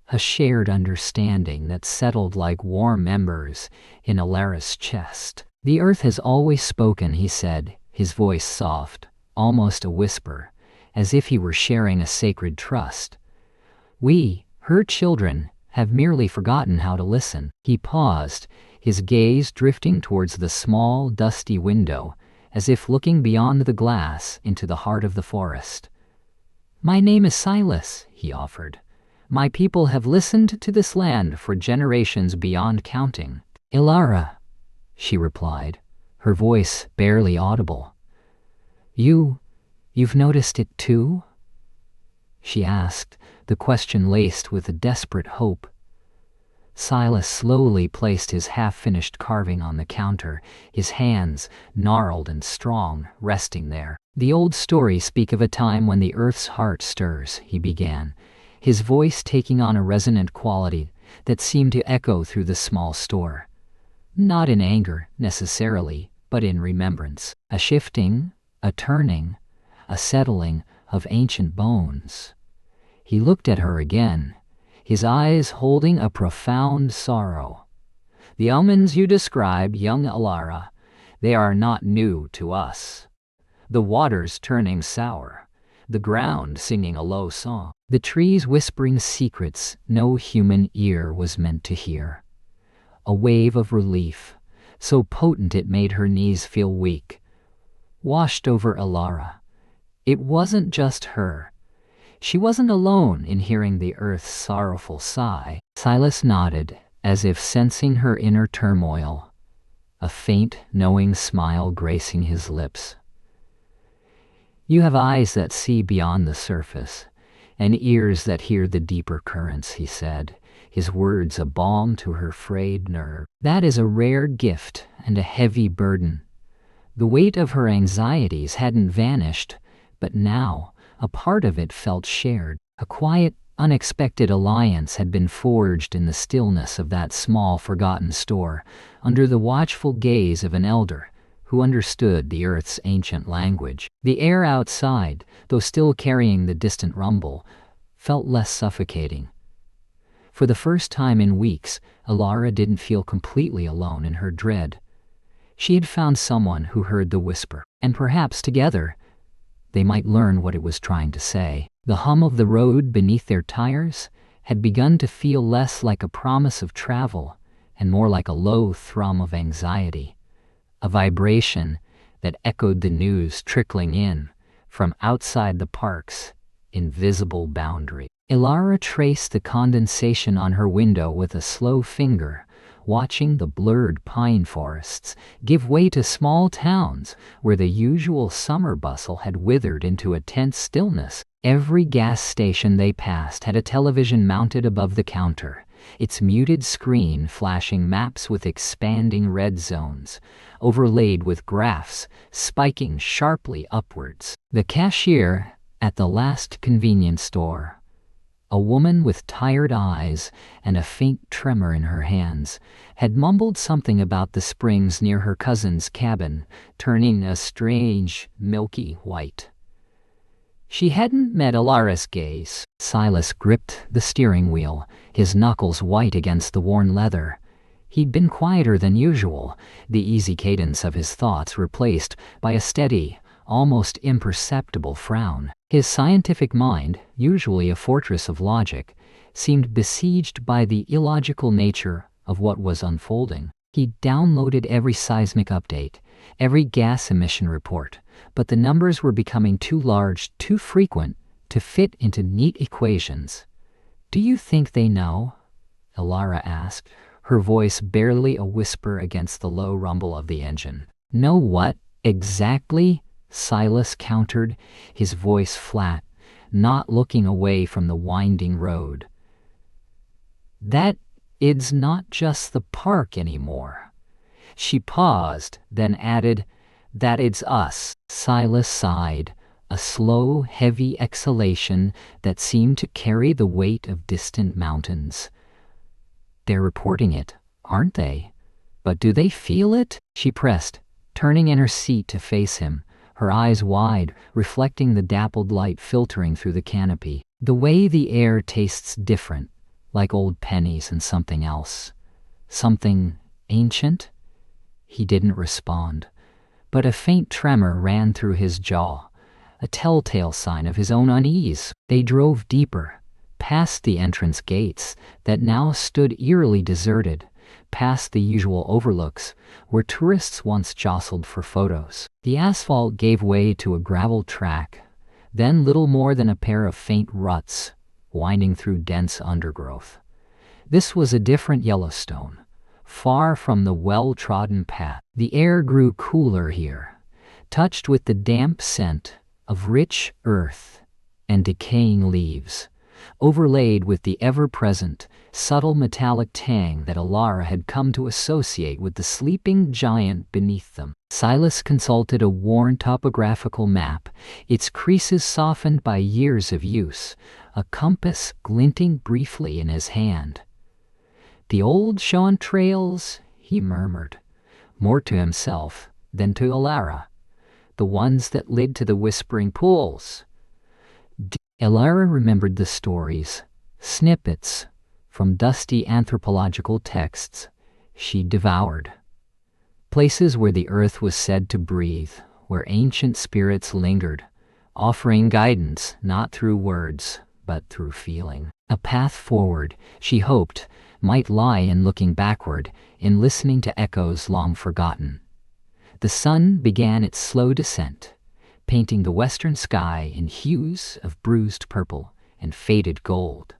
A shared understanding that settled like warm embers in Alara's chest. "The earth has always spoken," he said, his voice soft, almost a whisper, as if he were sharing a sacred trust. "We, her children, have merely forgotten how to listen." He paused, his gaze drifting towards the small, dusty window, as if looking beyond the glass into the heart of the forest. "My name is Silas," he offered. "My people have listened to this land for generations beyond counting." "Alara," she replied, her voice barely audible. You've noticed it too?" she asked, the question laced with a desperate hope. Silas slowly placed his half-finished carving on the counter, his hands, gnarled and strong, resting there. "The old stories speak of a time when the earth's heart stirs," he began, his voice taking on a resonant quality that seemed to echo through the small store. Not in anger, necessarily, but in remembrance. A shifting, a turning, a settling of ancient bones. He looked at her again, his eyes holding a profound sorrow. "The omens you describe, young Alara, they are not new to us. The waters turning sour, the ground singing a low song, the trees whispering secrets no human ear was meant to hear." A wave of relief, so potent it made her knees feel weak, washed over Alara. It wasn't just her. She wasn't alone in hearing the earth's sorrowful sigh. Silas nodded, as if sensing her inner turmoil, a faint, knowing smile gracing his lips. "You have eyes that see beyond the surface, and ears that hear the deeper currents," he said, his words a balm to her frayed nerve. "That is a rare gift and a heavy burden." The weight of her anxieties hadn't vanished, but now a part of it felt shared. A quiet, unexpected alliance had been forged in the stillness of that small, forgotten store, under the watchful gaze of an elder who understood the earth's ancient language. The air outside, though still carrying the distant rumble, felt less suffocating. For the first time in weeks, Alara didn't feel completely alone in her dread. She had found someone who heard the whisper, and perhaps together they might learn what it was trying to say. The hum of the road beneath their tires had begun to feel less like a promise of travel and more like a low thrum of anxiety, a vibration that echoed the news trickling in from outside the park's invisible boundary. Ilara traced the condensation on her window with a slow finger, watching the blurred pine forests give way to small towns where the usual summer bustle had withered into a tense stillness. Every gas station they passed had a television mounted above the counter, its muted screen flashing maps with expanding red zones, overlaid with graphs spiking sharply upwards. The cashier at the last convenience store, a woman with tired eyes and a faint tremor in her hands, had mumbled something about the springs near her cousin's cabin, turning a strange, milky white. She hadn't met Ilara's gaze. Silas gripped the steering wheel, his knuckles white against the worn leather. He'd been quieter than usual, the easy cadence of his thoughts replaced by a steady, almost imperceptible frown. His scientific mind, usually a fortress of logic, seemed besieged by the illogical nature of what was unfolding. He downloaded every seismic update, every gas emission report, but the numbers were becoming too large, too frequent, to fit into neat equations. "Do you think they know?" Ilara asked, her voice barely a whisper against the low rumble of the engine. "Know what, exactly?" Silas countered, his voice flat, not looking away from the winding road. "That it's not just the park anymore." She paused, then added, "that it's us." Silas sighed, a slow, heavy exhalation that seemed to carry the weight of distant mountains. "They're reporting it, aren't they? But do they feel it?" She pressed, turning in her seat to face him, her eyes wide, reflecting the dappled light filtering through the canopy. "The way the air tastes different, like old pennies and something else. Something ancient?" He didn't respond, but a faint tremor ran through his jaw, a telltale sign of his own unease. They drove deeper, past the entrance gates that now stood eerily deserted, past the usual overlooks where tourists once jostled for photos. The asphalt gave way to a gravel track, then little more than a pair of faint ruts winding through dense undergrowth. This was a different Yellowstone, far from the well-trodden path. The air grew cooler here, touched with the damp scent of rich earth and decaying leaves, overlaid with the ever-present, subtle metallic tang that Ilara had come to associate with the sleeping giant beneath them. Silas consulted a worn topographical map, its creases softened by years of use, a compass glinting briefly in his hand. "The old Sean trails," he murmured, more to himself than to Ilara. "The ones that led to the whispering pools." Ilara remembered the stories, snippets from dusty anthropological texts she devoured. Places where the earth was said to breathe, where ancient spirits lingered, offering guidance not through words, but through feeling. A path forward, she hoped, might lie in looking backward, in listening to echoes long forgotten. The sun began its slow descent, painting the western sky in hues of bruised purple and faded gold.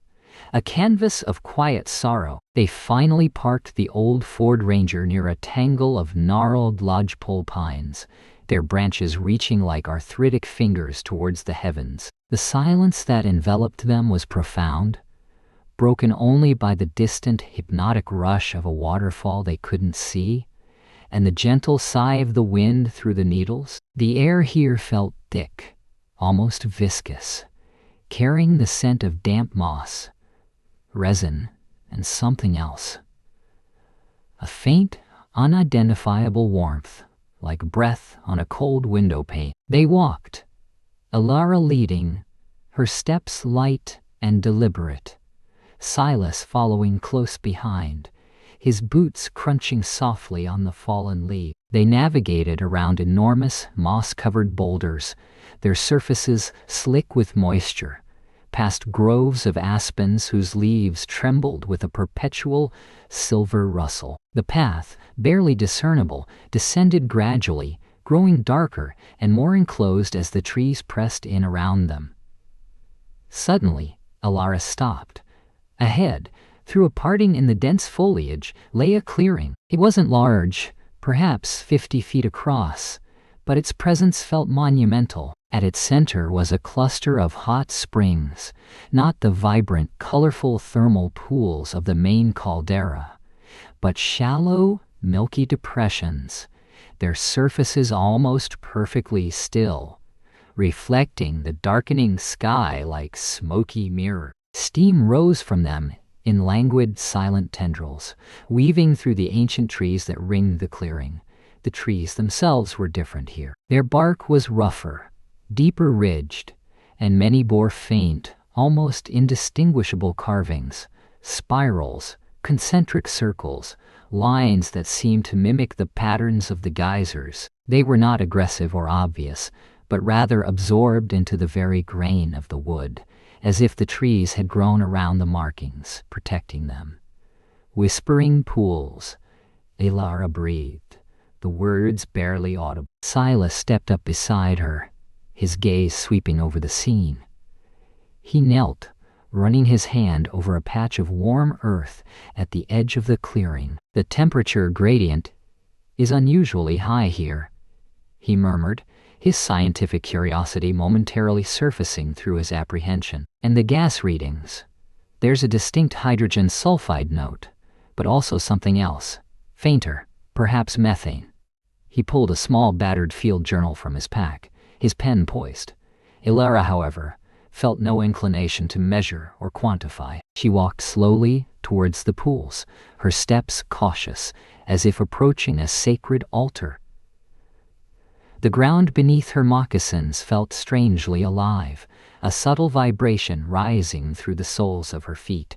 A canvas of quiet sorrow. They finally parked the old Ford Ranger near a tangle of gnarled lodgepole pines, their branches reaching like arthritic fingers towards the heavens. The silence that enveloped them was profound, broken only by the distant hypnotic rush of a waterfall they couldn't see, and the gentle sigh of the wind through the needles. The air here felt thick, almost viscous, carrying the scent of damp moss, resin, and something else. A faint, unidentifiable warmth, like breath on a cold window pane. They walked, Ilara leading, her steps light and deliberate, Silas following close behind, his boots crunching softly on the fallen leaf. They navigated around enormous, moss-covered boulders, their surfaces slick with moisture, past groves of aspens whose leaves trembled with a perpetual silver rustle. The path, barely discernible, descended gradually, growing darker and more enclosed as the trees pressed in around them. Suddenly, Alara stopped. Ahead, through a parting in the dense foliage, lay a clearing. It wasn't large, perhaps 50 feet across, but its presence felt monumental. At its center was a cluster of hot springs, not the vibrant, colorful thermal pools of the main caldera, but shallow, milky depressions, their surfaces almost perfectly still, reflecting the darkening sky like smoky mirror. Steam rose from them in languid, silent tendrils, weaving through the ancient trees that ringed the clearing. The trees themselves were different here. Their bark was rougher, deeper ridged, and many bore faint, almost indistinguishable carvings, spirals, concentric circles, lines that seemed to mimic the patterns of the geysers. They were not aggressive or obvious, but rather absorbed into the very grain of the wood, as if the trees had grown around the markings, protecting them. Whispering pools, Alara breathed, the words barely audible. Silas stepped up beside her, his gaze sweeping over the scene. He knelt, running his hand over a patch of warm earth at the edge of the clearing. The temperature gradient is unusually high here, he murmured, his scientific curiosity momentarily surfacing through his apprehension. And the gas readings. There's a distinct hydrogen sulfide note, but also something else, fainter, perhaps methane. He pulled a small battered field journal from his pack, his pen poised. Alara, however, felt no inclination to measure or quantify. She walked slowly towards the pools, her steps cautious, as if approaching a sacred altar. The ground beneath her moccasins felt strangely alive, a subtle vibration rising through the soles of her feet,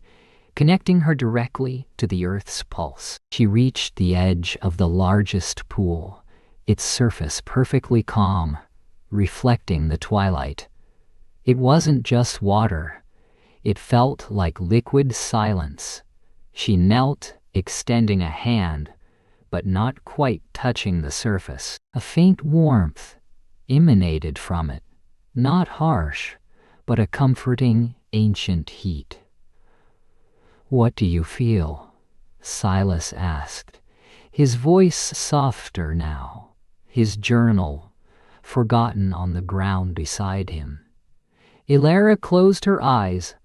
connecting her directly to the earth's pulse. She reached the edge of the largest pool, its surface perfectly calm, reflecting the twilight. It wasn't just water. It felt like liquid silence. She knelt, extending a hand, but not quite touching the surface. A faint warmth emanated from it, not harsh, but a comforting, ancient heat. "What do you feel?" Silas asked, his voice softer now, his journal forgotten on the ground beside him. Alara closed her eyes,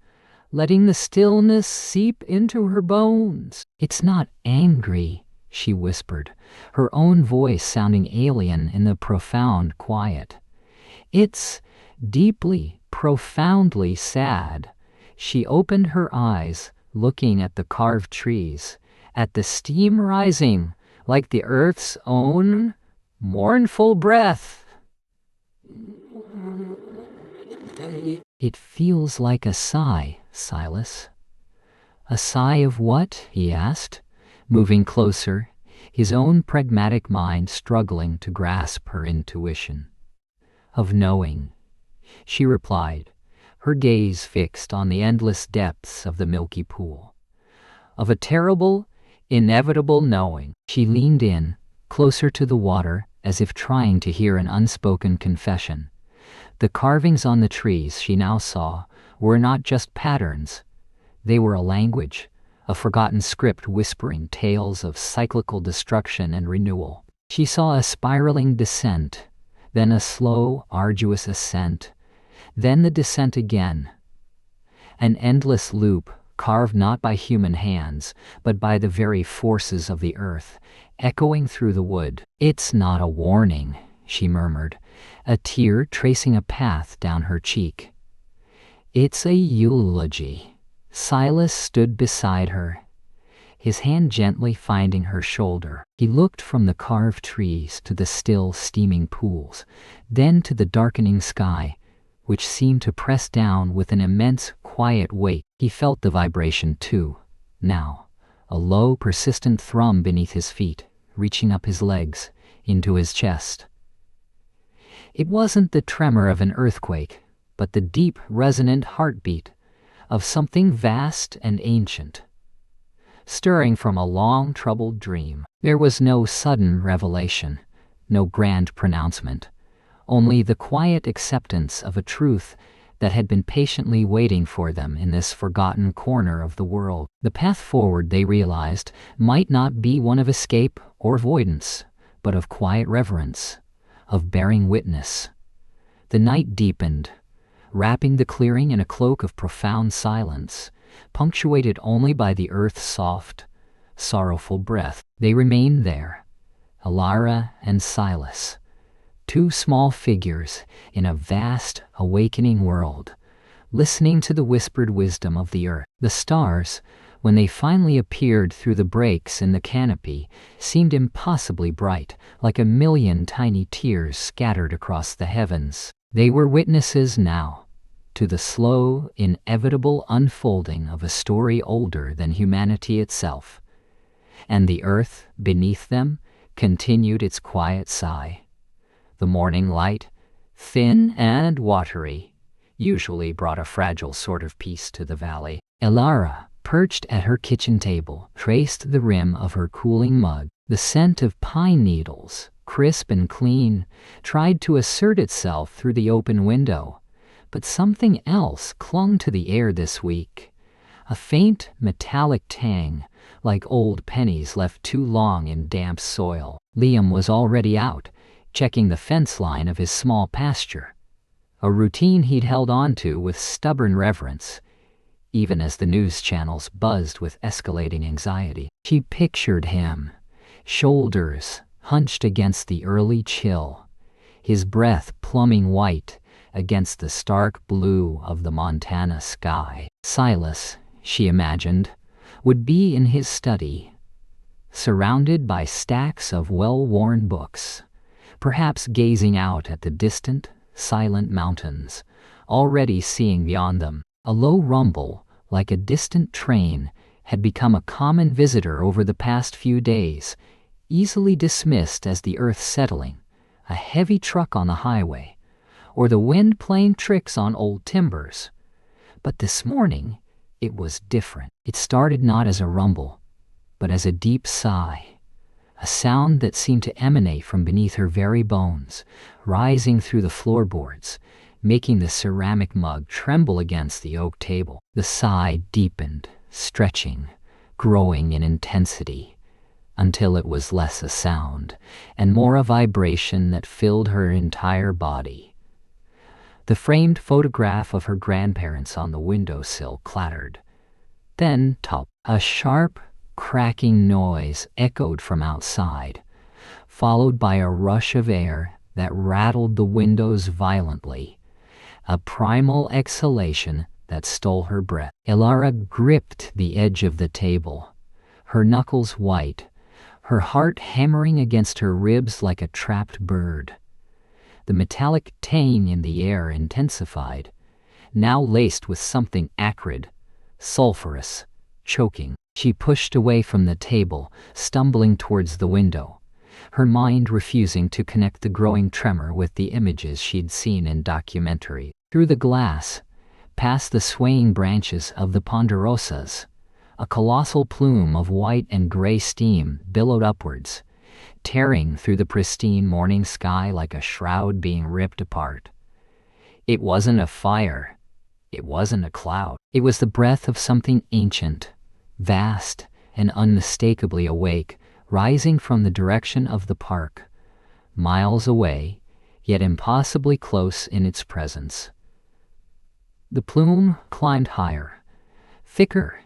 letting the stillness seep into her bones. "It's not angry," she whispered, her own voice sounding alien in the profound quiet. "It's deeply, profoundly sad." She opened her eyes, looking at the carved trees, at the steam rising like the earth's own mournful breath. "It feels like a sigh, Silas." "A sigh of what?" he asked, moving closer, his own pragmatic mind struggling to grasp her intuition. "Of knowing," she replied, her gaze fixed on the endless depths of the milky pool. "Of a terrible, inevitable knowing." She leaned in, closer to the water, as if trying to hear an unspoken confession. The carvings on the trees she now saw were not just patterns. They were a language, a forgotten script whispering tales of cyclical destruction and renewal. She saw a spiraling descent, then a slow, arduous ascent, then the descent again. An endless loop, carved not by human hands, but by the very forces of the earth, echoing through the wood. "It's not a warning," she murmured, a tear tracing a path down her cheek. "It's a eulogy." Silas stood beside her, his hand gently finding her shoulder. He looked from the carved trees to the still, steaming pools, then to the darkening sky, which seemed to press down with an immense, quiet weight. He felt the vibration too, now, a low, persistent thrum beneath his feet, reaching up his legs, into his chest. It wasn't the tremor of an earthquake, but the deep, resonant heartbeat of something vast and ancient, stirring from a long, troubled dream. There was no sudden revelation, no grand pronouncement, only the quiet acceptance of a truth that had been patiently waiting for them in this forgotten corner of the world. The path forward, they realized, might not be one of escape or avoidance, but of quiet reverence, of bearing witness. The night deepened, wrapping the clearing in a cloak of profound silence, punctuated only by the earth's soft, sorrowful breath. They remained there, Elara and Silas, two small figures in a vast, awakening world, listening to the whispered wisdom of the earth. The stars, when they finally appeared through the breaks in the canopy, seemed impossibly bright, like a million tiny tears scattered across the heavens. They were witnesses now to the slow, inevitable unfolding of a story older than humanity itself. And the earth, beneath them, continued its quiet sigh. The morning light, thin and watery, usually brought a fragile sort of peace to the valley. Elara, perched at her kitchen table, traced the rim of her cooling mug. The scent of pine needles, crisp and clean, tried to assert itself through the open window. But something else clung to the air this week. A faint, metallic tang, like old pennies left too long in damp soil. Liam was already out, checking the fence line of his small pasture, a routine he'd held on to with stubborn reverence, even as the news channels buzzed with escalating anxiety. She pictured him, shoulders hunched against the early chill, his breath plumbing white against the stark blue of the Montana sky. Silas, she imagined, would be in his study, surrounded by stacks of well-worn books, perhaps gazing out at the distant, silent mountains, already seeing beyond them. A low rumble, like a distant train, had become a common visitor over the past few days, easily dismissed as the earth settling, a heavy truck on the highway, or the wind playing tricks on old timbers. But this morning, it was different. It started not as a rumble, but as a deep sigh, a sound that seemed to emanate from beneath her very bones, rising through the floorboards, making the ceramic mug tremble against the oak table. The sigh deepened, stretching, growing in intensity, until it was less a sound and more a vibration that filled her entire body. The framed photograph of her grandparents on the windowsill clattered. Then, top, a sharp, cracking noise echoed from outside, followed by a rush of air that rattled the windows violently, a primal exhalation that stole her breath. Elara gripped the edge of the table, her knuckles white, her heart hammering against her ribs like a trapped bird. The metallic tang in the air intensified, now laced with something acrid, sulfurous, choking. She pushed away from the table, stumbling towards the window, her mind refusing to connect the growing tremor with the images she'd seen in documentaries. Through the glass, past the swaying branches of the ponderosas, a colossal plume of white and gray steam billowed upwards, tearing through the pristine morning sky like a shroud being ripped apart. It wasn't a fire. It wasn't a cloud. It was the breath of something ancient, vast, and unmistakably awake, rising from the direction of the park, miles away, yet impossibly close in its presence. The plume climbed higher, thicker,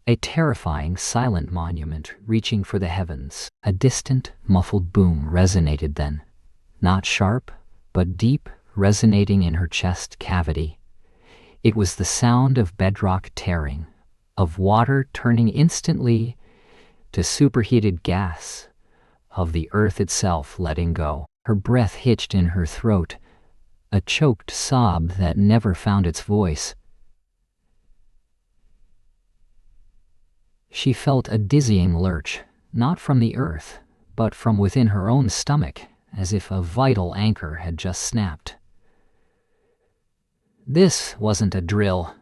a terrifying, silent monument reaching for the heavens. A distant, muffled boom resonated then, not sharp, but deep, resonating in her chest cavity. It was the sound of bedrock tearing, of water turning instantly to superheated gas, of the earth itself letting go. Her breath hitched in her throat, a choked sob that never found its voice. She felt a dizzying lurch, not from the earth, but from within her own stomach, as if a vital anchor had just snapped. This wasn't a drill.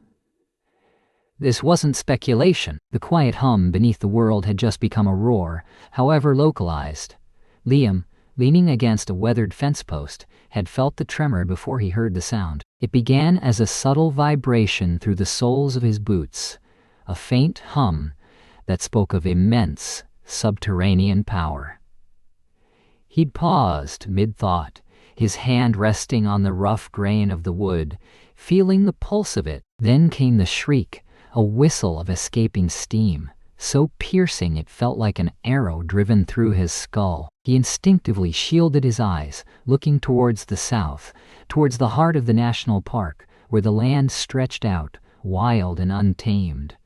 This wasn't speculation. The quiet hum beneath the world had just become a roar, however localized. Liam, leaning against a weathered fence post, had felt the tremor before he heard the sound. It began as a subtle vibration through the soles of his boots, a faint hum that spoke of immense, subterranean power. He'd paused mid-thought, his hand resting on the rough grain of the wood, feeling the pulse of it. Then came the shriek, a whistle of escaping steam, so piercing it felt like an arrow driven through his skull. He instinctively shielded his eyes, looking towards the south, towards the heart of the national park, where the land stretched out, wild and untamed.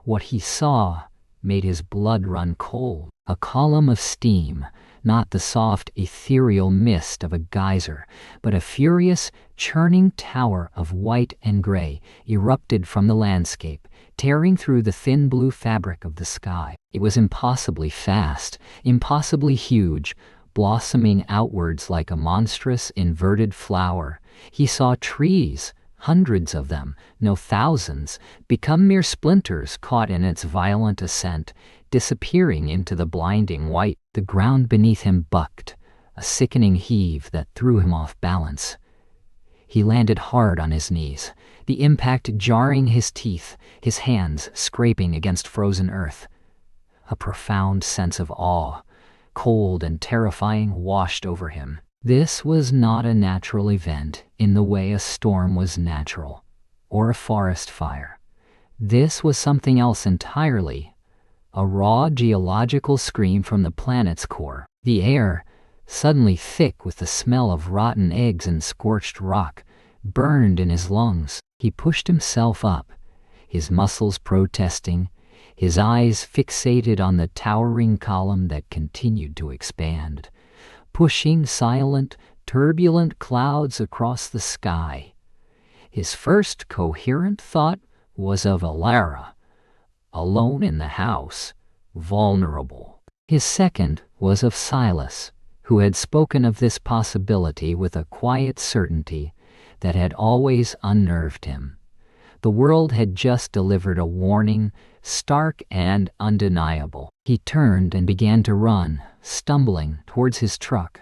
What he saw made his blood run cold. A column of steam, not the soft, ethereal mist of a geyser, but a furious, churning tower of white and gray, erupted from the landscape, tearing through the thin blue fabric of the sky. It was impossibly fast, impossibly huge, blossoming outwards like a monstrous, inverted flower. He saw trees, hundreds of them, no thousands, become mere splinters caught in its violent ascent, disappearing into the blinding white. The ground beneath him bucked, a sickening heave that threw him off balance. He landed hard on his knees, the impact jarring his teeth, his hands scraping against frozen earth. A profound sense of awe, cold and terrifying, washed over him. This was not a natural event in the way a storm was natural, or a forest fire. This was something else entirely, a raw geological scream from the planet's core. The air, suddenly thick with the smell of rotten eggs and scorched rock, burned in his lungs. He pushed himself up, his muscles protesting, his eyes fixated on the towering column that continued to expand, pushing silent, turbulent clouds across the sky. His first coherent thought was of Alara, alone in the house, vulnerable. His second was of Silas, who had spoken of this possibility with a quiet certainty that had always unnerved him. The world had just delivered a warning, stark and undeniable. He turned and began to run, stumbling towards his truck,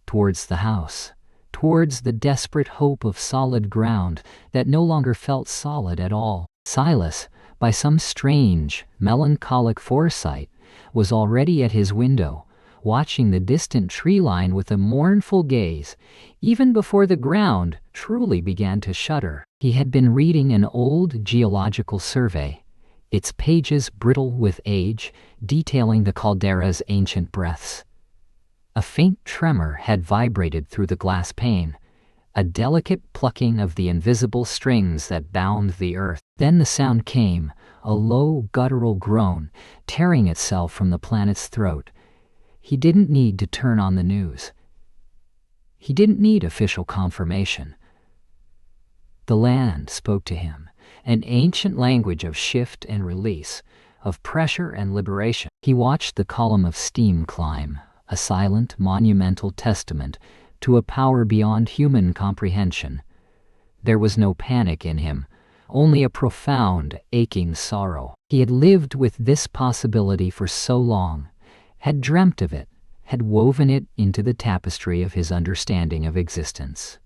towards the house, towards the desperate hope of solid ground that no longer felt solid at all. Silas, by some strange, melancholic foresight, was already at his window, watching the distant tree line with a mournful gaze, even before the ground truly began to shudder. He had been reading an old geological survey, its pages brittle with age, detailing the caldera's ancient breaths. A faint tremor had vibrated through the glass pane, a delicate plucking of the invisible strings that bound the earth. Then the sound came, a low guttural groan, tearing itself from the planet's throat. He didn't need to turn on the news. He didn't need official confirmation. The land spoke to him, an ancient language of shift and release, of pressure and liberation. He watched the column of steam climb, a silent, monumental testament to a power beyond human comprehension. There was no panic in him, only a profound, aching sorrow. He had lived with this possibility for so long, had dreamt of it, had woven it into the tapestry of his understanding of existence.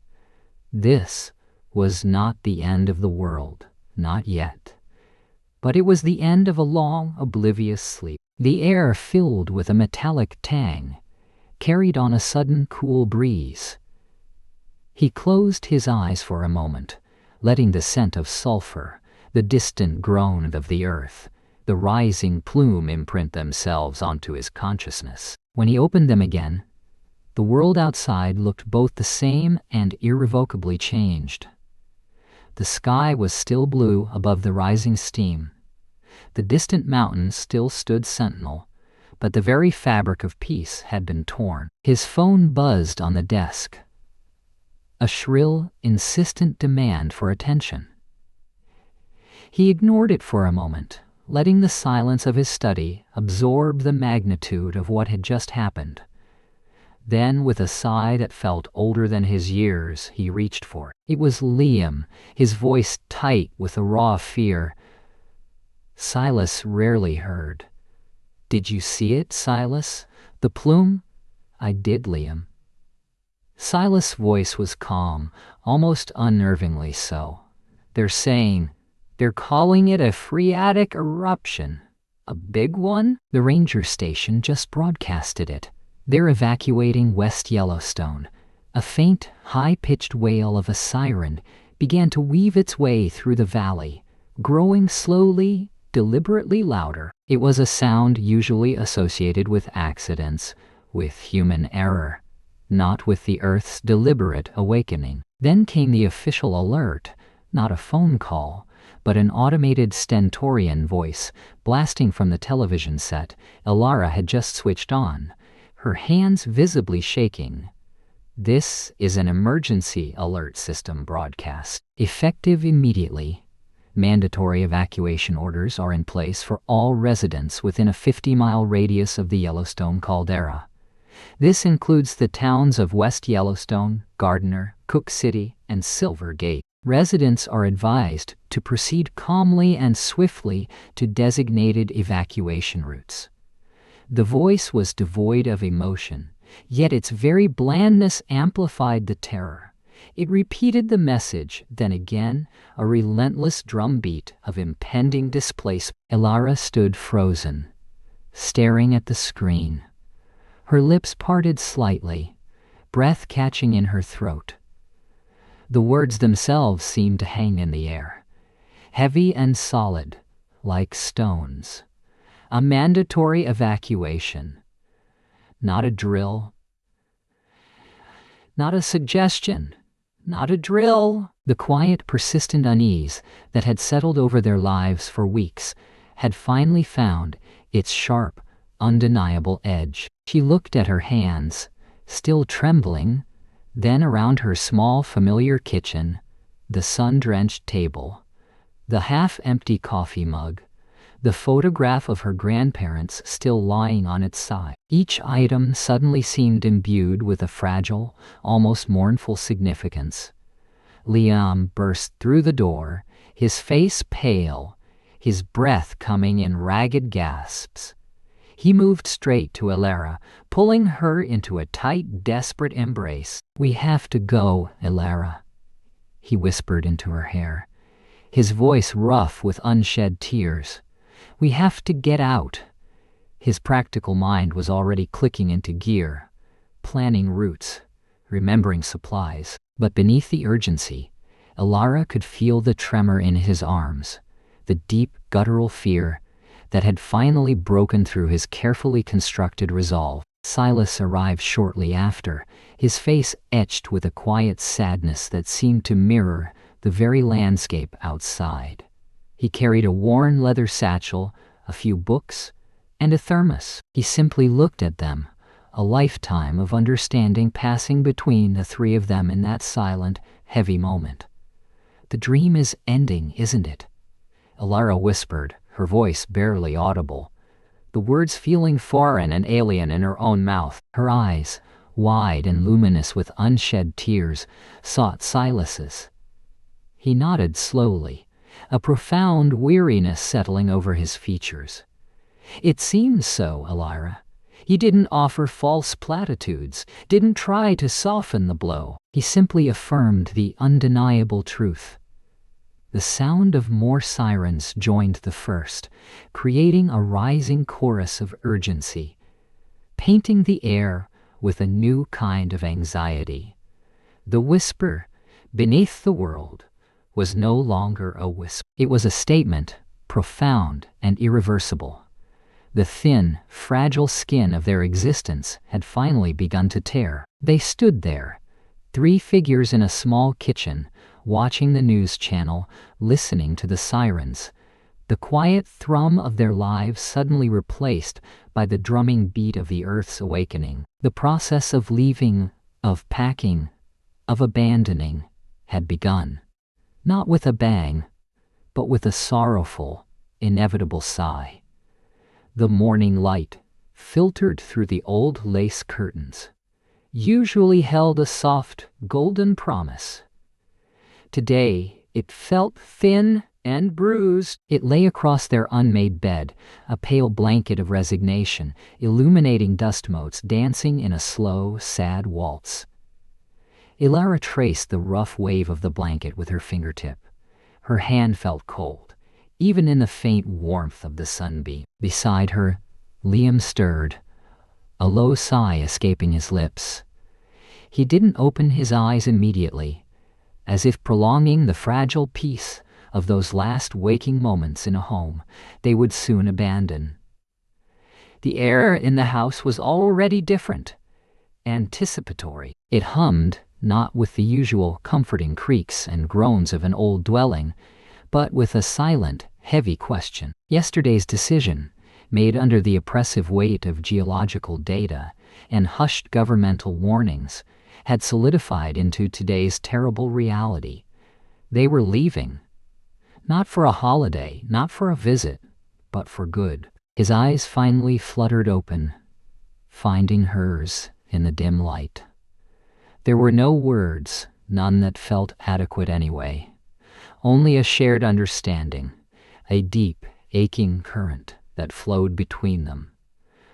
This was not the end of the world, not yet. But it was the end of a long, oblivious sleep. The air filled with a metallic tang, carried on a sudden cool breeze. He closed his eyes for a moment, letting the scent of sulfur, the distant groan of the earth, the rising plume imprint themselves onto his consciousness. When he opened them again, the world outside looked both the same and irrevocably changed. The sky was still blue above the rising steam. The distant mountains still stood sentinel, but the very fabric of peace had been torn. His phone buzzed on the desk, a shrill, insistent demand for attention. He ignored it for a moment, letting the silence of his study absorb the magnitude of what had just happened. Then, with a sigh that felt older than his years, he reached for it. It was Liam, his voice tight with a raw fear. Silas rarely heard. "Did you see it, Silas? The plume?" "I did, Liam." Silas' voice was calm, almost unnervingly so. They're calling it a phreatic eruption." "A big one?" "The ranger station just broadcasted it. They're evacuating West Yellowstone." A faint, high-pitched wail of a siren began to weave its way through the valley, growing slowly, deliberately louder. It was a sound usually associated with accidents, with human error, not with the Earth's deliberate awakening. Then came the official alert, not a phone call, but an automated stentorian voice blasting from the television set Elara had just switched on, her hands visibly shaking. "This is an emergency alert system broadcast. Effective immediately. Mandatory evacuation orders are in place for all residents within a 50-mile radius of the Yellowstone caldera. This includes the towns of West Yellowstone, Gardner, Cook City, and Silver Gate. Residents are advised to proceed calmly and swiftly to designated evacuation routes." The voice was devoid of emotion, yet its very blandness amplified the terror. It repeated the message, then again, a relentless drumbeat of impending displacement. Elara stood frozen, staring at the screen, her lips parted slightly, breath catching in her throat. The words themselves seemed to hang in the air, heavy and solid, like stones. A mandatory evacuation. Not a drill. Not a suggestion. Not a drill. The quiet, persistent unease that had settled over their lives for weeks had finally found its sharp, undeniable edge. She looked at her hands, still trembling, then around her small, familiar kitchen, the sun-drenched table, the half-empty coffee mug, the photograph of her grandparents still lying on its side. Each item suddenly seemed imbued with a fragile, almost mournful significance. Liam burst through the door, his face pale, his breath coming in ragged gasps. He moved straight to Elara, pulling her into a tight, desperate embrace. "We have to go, Elara," he whispered into her hair, his voice rough with unshed tears. "We have to get out." His practical mind was already clicking into gear, planning routes, remembering supplies. But beneath the urgency, Elara could feel the tremor in his arms, the deep, guttural fear that had finally broken through his carefully constructed resolve. Silas arrived shortly after, his face etched with a quiet sadness that seemed to mirror the very landscape outside. He carried a worn leather satchel, a few books, and a thermos. He simply looked at them, a lifetime of understanding passing between the three of them in that silent, heavy moment. "The dream is ending, isn't it?" Elara whispered, her voice barely audible, the words feeling foreign and alien in her own mouth. Her eyes, wide and luminous with unshed tears, sought Silas's. He nodded slowly, a profound weariness settling over his features. "It seems so, Elara. He didn't offer false platitudes, didn't try to soften the blow. He simply affirmed the undeniable truth." The sound of more sirens joined the first, creating a rising chorus of urgency, painting the air with a new kind of anxiety. The whisper beneath the world was no longer a whisper. It was a statement, profound and irreversible. The thin, fragile skin of their existence had finally begun to tear. They stood there, three figures in a small kitchen, watching the news channel, listening to the sirens, the quiet thrum of their lives suddenly replaced by the drumming beat of the Earth's awakening. The process of leaving, of packing, of abandoning had begun. Not with a bang, but with a sorrowful, inevitable sigh. The morning light, filtered through the old lace curtains, usually held a soft, golden promise. Today, it felt thin and bruised. It lay across their unmade bed, a pale blanket of resignation, illuminating dust motes dancing in a slow, sad waltz. Elara traced the rough wave of the blanket with her fingertip. Her hand felt cold, even in the faint warmth of the sunbeam. Beside her, Liam stirred, a low sigh escaping his lips. He didn't open his eyes immediately, as if prolonging the fragile peace of those last waking moments in a home they would soon abandon. The air in the house was already different, anticipatory. It hummed, not with the usual comforting creaks and groans of an old dwelling, but with a silent, heavy question. Yesterday's decision, made under the oppressive weight of geological data and hushed governmental warnings, had solidified into today's terrible reality. They were leaving. Not for a holiday, not for a visit, but for good. His eyes finally fluttered open, finding hers in the dim light. There were no words, none that felt adequate anyway. Only a shared understanding, a deep, aching current that flowed between them,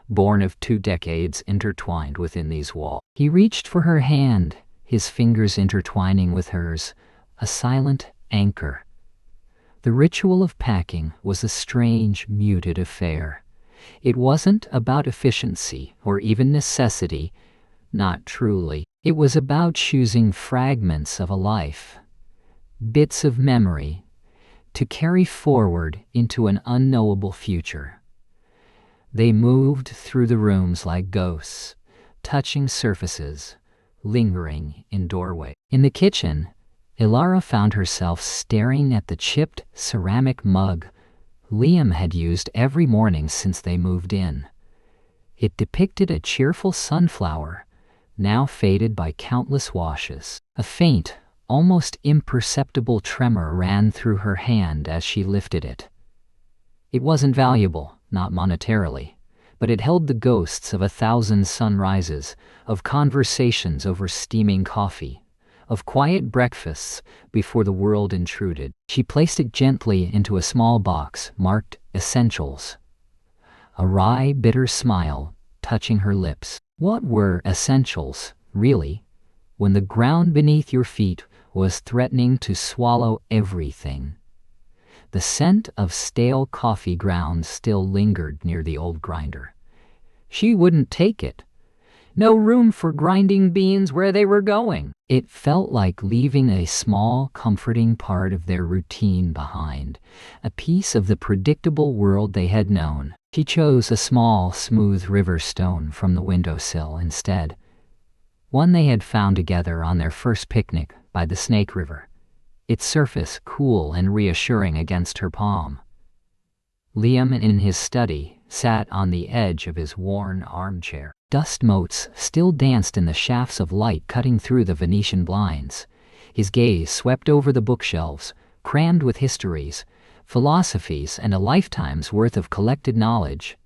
born of 2 decades intertwined within these walls. He reached for her hand, his fingers intertwining with hers, a silent anchor. The ritual of packing was a strange, muted affair. It wasn't about efficiency or even necessity, not truly. It was about choosing fragments of a life, bits of memory, to carry forward into an unknowable future. They moved through the rooms like ghosts, touching surfaces, lingering in doorways. In the kitchen, Elara found herself staring at the chipped ceramic mug Liam had used every morning since they moved in. It depicted a cheerful sunflower, now faded by countless washes. A faint, almost imperceptible tremor ran through her hand as she lifted it. It wasn't valuable, not monetarily, but it held the ghosts of 1,000 sunrises, of conversations over steaming coffee, of quiet breakfasts before the world intruded. She placed it gently into a small box marked Essentials, a wry, bitter smile touching her lips. What were essentials, really, when the ground beneath your feet was threatening to swallow everything? The scent of stale coffee grounds still lingered near the old grinder. She wouldn't take it. No room for grinding beans where they were going. It felt like leaving a small, comforting part of their routine behind, a piece of the predictable world they had known. She chose a small, smooth river stone from the windowsill instead, one they had found together on their first picnic by the Snake River, its surface cool and reassuring against her palm. Liam, in his study, sat on the edge of his worn armchair. Dust motes still danced in the shafts of light cutting through the Venetian blinds. His gaze swept over the bookshelves, crammed with histories, philosophies, and a lifetime's worth of collected knowledge.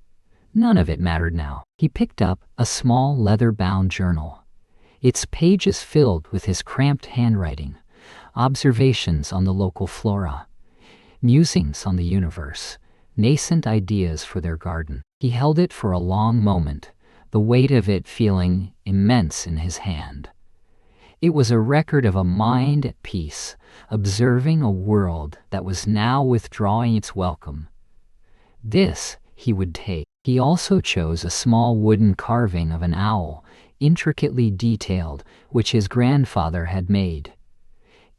None of it mattered now. He picked up a small leather-bound journal, its pages filled with his cramped handwriting, observations on the local flora, musings on the universe, nascent ideas for their garden. He held it for a long moment, the weight of it feeling immense in his hand. It was a record of a mind at peace, observing a world that was now withdrawing its welcome. This he would take. He also chose a small wooden carving of an owl, intricately detailed, which his grandfather had made.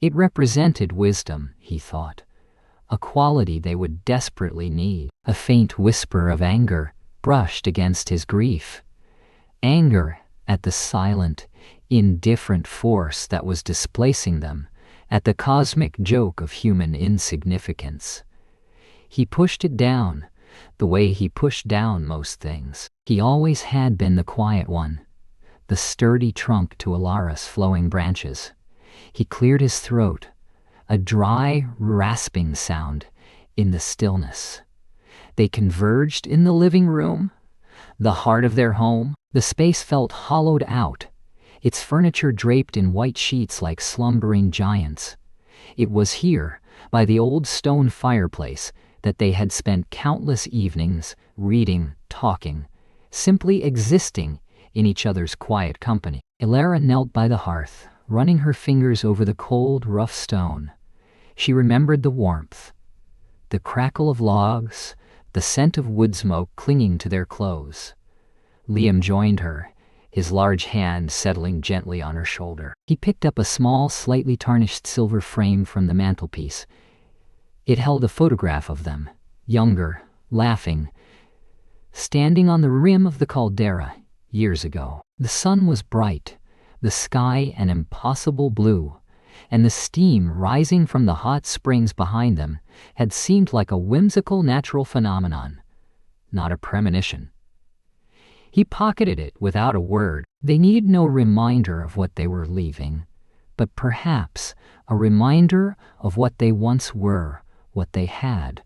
It represented wisdom, he thought, a quality they would desperately need. A faint whisper of anger brushed against his grief. Anger at the silent, indifferent force that was displacing them, at the cosmic joke of human insignificance. He pushed it down, the way he pushed down most things. He always had been the quiet one, the sturdy trunk to Elara's flowing branches. He cleared his throat, a dry, rasping sound in the stillness. They converged in the living room, the heart of their home. The space felt hollowed out, its furniture draped in white sheets like slumbering giants. It was here, by the old stone fireplace, that they had spent countless evenings, reading, talking, simply existing in each other's quiet company. Elara knelt by the hearth, running her fingers over the cold, rough stone. She remembered the warmth, the crackle of logs, the scent of wood smoke clinging to their clothes. Liam joined her, his large hand settling gently on her shoulder. He picked up a small, slightly tarnished silver frame from the mantelpiece. It held a photograph of them, younger, laughing, standing on the rim of the caldera years ago. The sun was bright, the sky an impossible blue, and the steam rising from the hot springs behind them had seemed like a whimsical natural phenomenon, not a premonition. He pocketed it without a word. They needed no reminder of what they were leaving, but perhaps a reminder of what they once were, what they had.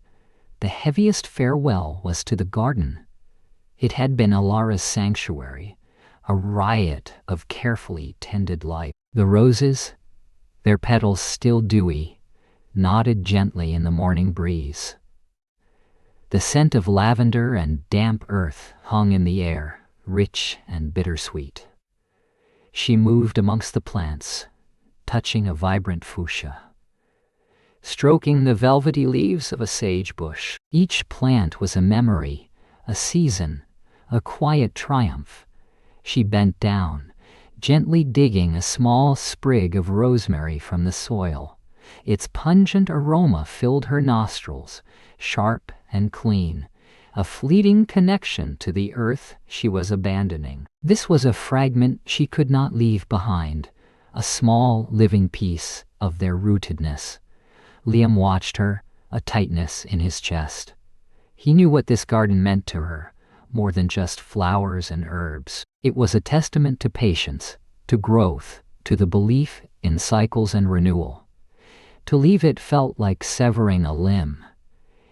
The heaviest farewell was to the garden. It had been Elara's sanctuary, a riot of carefully tended life. The roses, their petals still dewy, nodded gently in the morning breeze. The scent of lavender and damp earth hung in the air, rich and bittersweet. She moved amongst the plants, touching a vibrant fuchsia, stroking the velvety leaves of a sage bush. Each plant was a memory, a season, a quiet triumph. She bent down, gently digging a small sprig of rosemary from the soil. Its pungent aroma filled her nostrils, sharp and clean, a fleeting connection to the earth she was abandoning. This was a fragment she could not leave behind, a small living piece of their rootedness. Liam watched her, a tightness in his chest. He knew what this garden meant to her, more than just flowers and herbs. It was a testament to patience, to growth, to the belief in cycles and renewal. To leave it felt like severing a limb.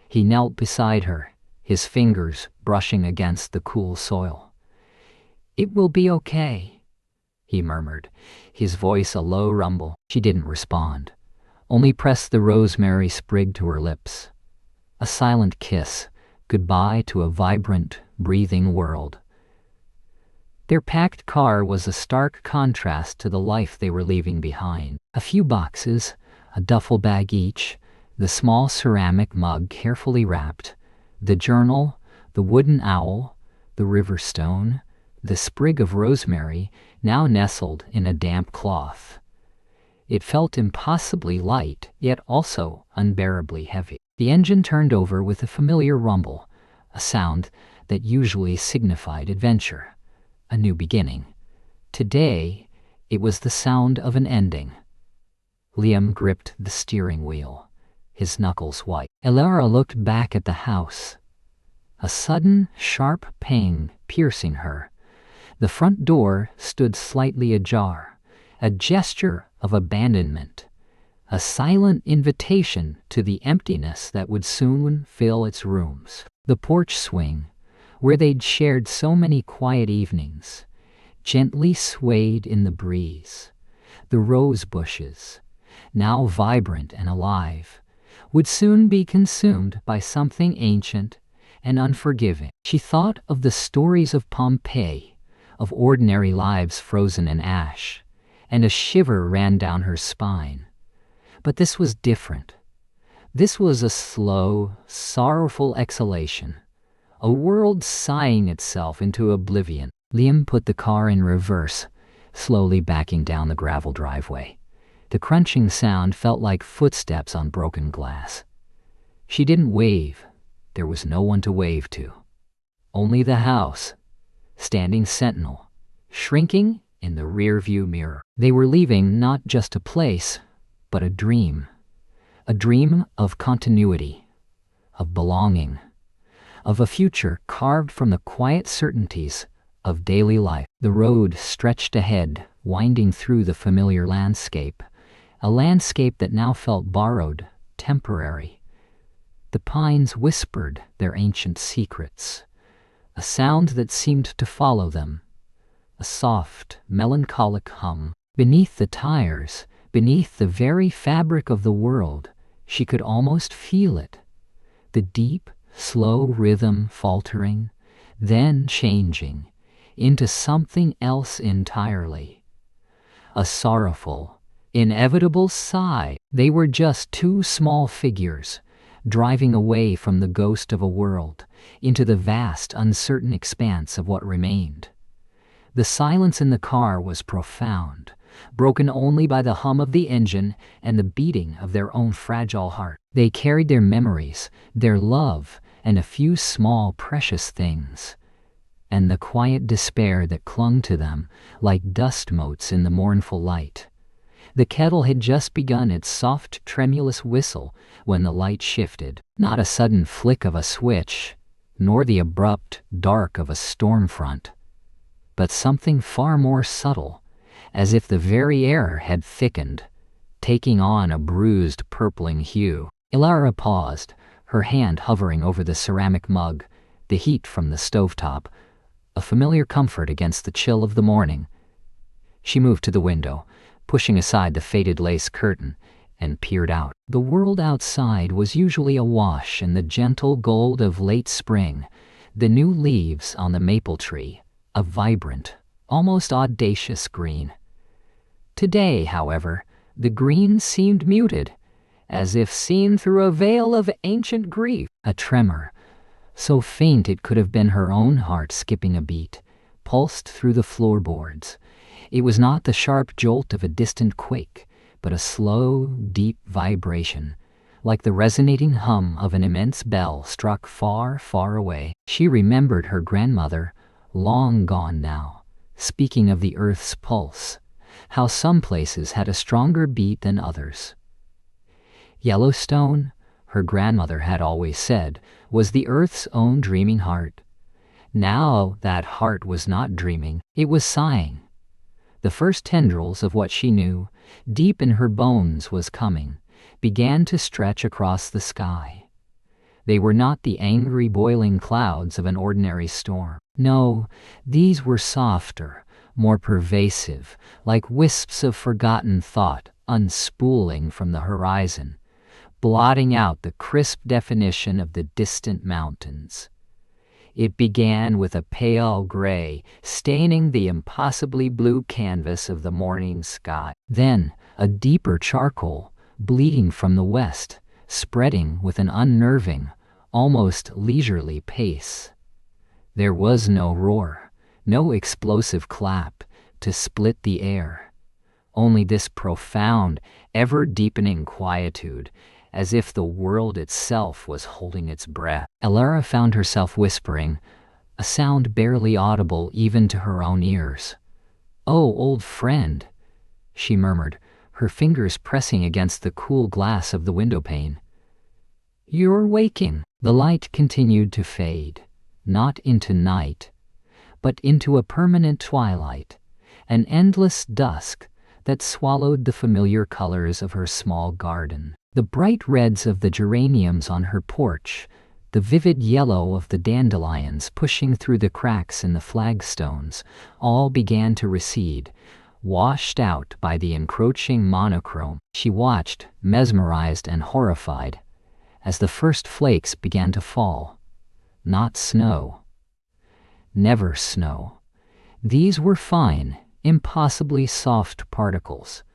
He knelt beside her, his fingers brushing against the cool soil. "It will be okay," he murmured, his voice a low rumble. She didn't respond, only pressed the rosemary sprig to her lips. A silent kiss, goodbye to a vibrant, breathing world. Their packed car was a stark contrast to the life they were leaving behind. A few boxes, a duffel bag each, the small ceramic mug carefully wrapped, the journal, the wooden owl, the river stone, the sprig of rosemary now nestled in a damp cloth. It felt impossibly light, yet also unbearably heavy. The engine turned over with a familiar rumble, a sound that usually signified adventure, a new beginning. Today, it was the sound of an ending. Liam gripped the steering wheel, his knuckles white. Elara looked back at the house, a sudden, sharp pang piercing her. The front door stood slightly ajar, a gesture of abandonment, a silent invitation to the emptiness that would soon fill its rooms. The porch swing, where they'd shared so many quiet evenings, gently swayed in the breeze. The rose bushes, now vibrant and alive, would soon be consumed by something ancient and unforgiving. She thought of the stories of Pompeii, of ordinary lives frozen in ash, and a shiver ran down her spine. But this was different. This was a slow, sorrowful exhalation, a world sighing itself into oblivion. Liam put the car in reverse, slowly backing down the gravel driveway. The crunching sound felt like footsteps on broken glass. She didn't wave. There was no one to wave to. Only the house, standing sentinel, shrinking in the rearview mirror. They were leaving not just a place, but a dream of continuity, of belonging, of a future carved from the quiet certainties of daily life. The road stretched ahead, winding through the familiar landscape, a landscape that now felt borrowed, temporary. The pines whispered their ancient secrets, a sound that seemed to follow them, a soft, melancholic hum. Beneath the tires, beneath the very fabric of the world, she could almost feel it. The deep, slow rhythm faltering, then changing into something else entirely. A sorrowful, inevitable sigh. They were just two small figures, driving away from the ghost of a world into the vast, uncertain expanse of what remained. The silence in the car was profound, broken only by the hum of the engine and the beating of their own fragile heart. They carried their memories, their love, and a few small, precious things, and the quiet despair that clung to them like dust motes in the mournful light. The kettle had just begun its soft, tremulous whistle when the light shifted. Not a sudden flick of a switch, nor the abrupt dark of a storm front, but something far more subtle, as if the very air had thickened, taking on a bruised, purpling hue. Ilara paused, her hand hovering over the ceramic mug, the heat from the stovetop, a familiar comfort against the chill of the morning. She moved to the window, pushing aside the faded lace curtain, and peered out. The world outside was usually awash in the gentle gold of late spring, the new leaves on the maple tree, a vibrant, almost audacious green. Today, however, the green seemed muted, as if seen through a veil of ancient grief. A tremor, so faint it could have been her own heart skipping a beat, pulsed through the floorboards. It was not the sharp jolt of a distant quake, but a slow, deep vibration, like the resonating hum of an immense bell struck far, far away. She remembered her grandmother, long gone now, speaking of the earth's pulse, how some places had a stronger beat than others. Yellowstone, her grandmother had always said, was the earth's own dreaming heart. Now that heart was not dreaming, it was sighing. The first tendrils of what she knew, deep in her bones was coming, began to stretch across the sky. They were not the angry boiling clouds of an ordinary storm. No, these were softer, more pervasive, like wisps of forgotten thought unspooling from the horizon, blotting out the crisp definition of the distant mountains. It began with a pale gray, staining the impossibly blue canvas of the morning sky. Then, a deeper charcoal, bleeding from the west, spreading with an unnerving, almost leisurely pace. There was no roar, no explosive clap to split the air. Only this profound, ever-deepening quietude, as if the world itself was holding its breath. Ilara found herself whispering, a sound barely audible even to her own ears. "Oh, old friend," she murmured, her fingers pressing against the cool glass of the windowpane. "You're waking." The light continued to fade, not into night, but into a permanent twilight, an endless dusk that swallowed the familiar colors of her small garden. The bright reds of the geraniums on her porch, the vivid yellow of the dandelions pushing through the cracks in the flagstones, all began to recede, washed out by the encroaching monochrome. She watched, mesmerized and horrified, as the first flakes began to fall. Not snow. Never snow. These were fine, impossibly soft particles,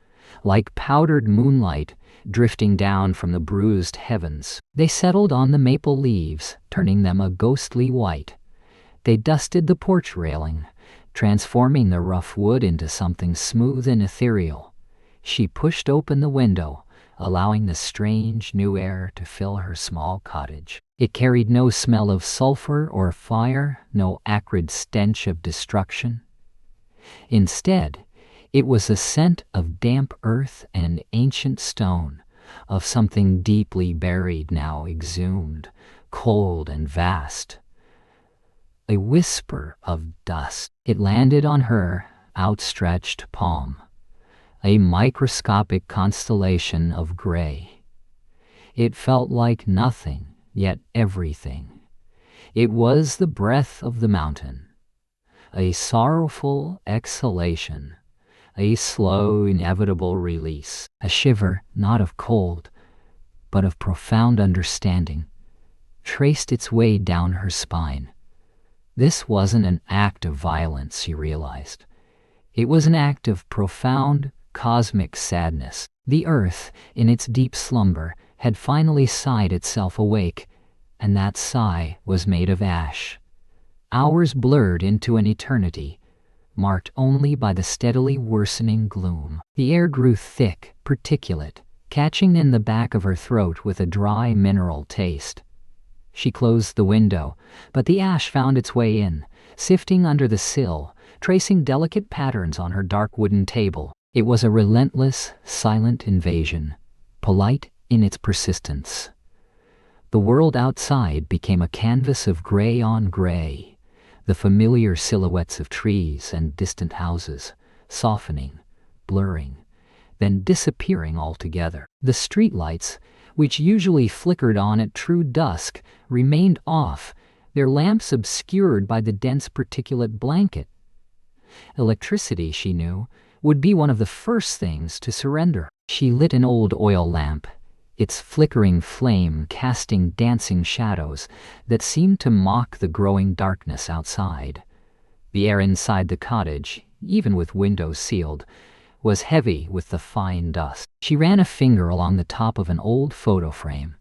like powdered moonlight drifting down from the bruised heavens. They settled on the maple leaves, turning them a ghostly white. They dusted the porch railing, transforming the rough wood into something smooth and ethereal. She pushed open the window, allowing the strange new air to fill her small cottage. It carried no smell of sulfur or fire, no acrid stench of destruction. Instead, it was a scent of damp earth and ancient stone, of something deeply buried now exhumed, cold and vast. A whisper of dust. It landed on her outstretched palm, a microscopic constellation of gray. It felt like nothing, yet everything. It was the breath of the mountain, a sorrowful exhalation, a slow, inevitable release, a shiver not of cold, but of profound understanding, traced its way down her spine. This wasn't an act of violence, she realized. It was an act of profound, cosmic sadness. The earth, in its deep slumber, had finally sighed itself awake, and that sigh was made of ash. Hours blurred into an eternity, marked only by the steadily worsening gloom. The air grew thick, particulate, catching in the back of her throat with a dry mineral taste. She closed the window, but the ash found its way in, sifting under the sill, tracing delicate patterns on her dark wooden table. It was a relentless, silent invasion, polite in its persistence. The world outside became a canvas of gray on gray, the familiar silhouettes of trees and distant houses, softening, blurring, then disappearing altogether. The streetlights, which usually flickered on at true dusk, remained off, their lamps obscured by the dense particulate blanket. Electricity, she knew, would be one of the first things to surrender. She lit an old oil lamp, its flickering flame casting dancing shadows that seemed to mock the growing darkness outside. The air inside the cottage, even with windows sealed, was heavy with the fine dust. She ran a finger along the top of an old photo frame,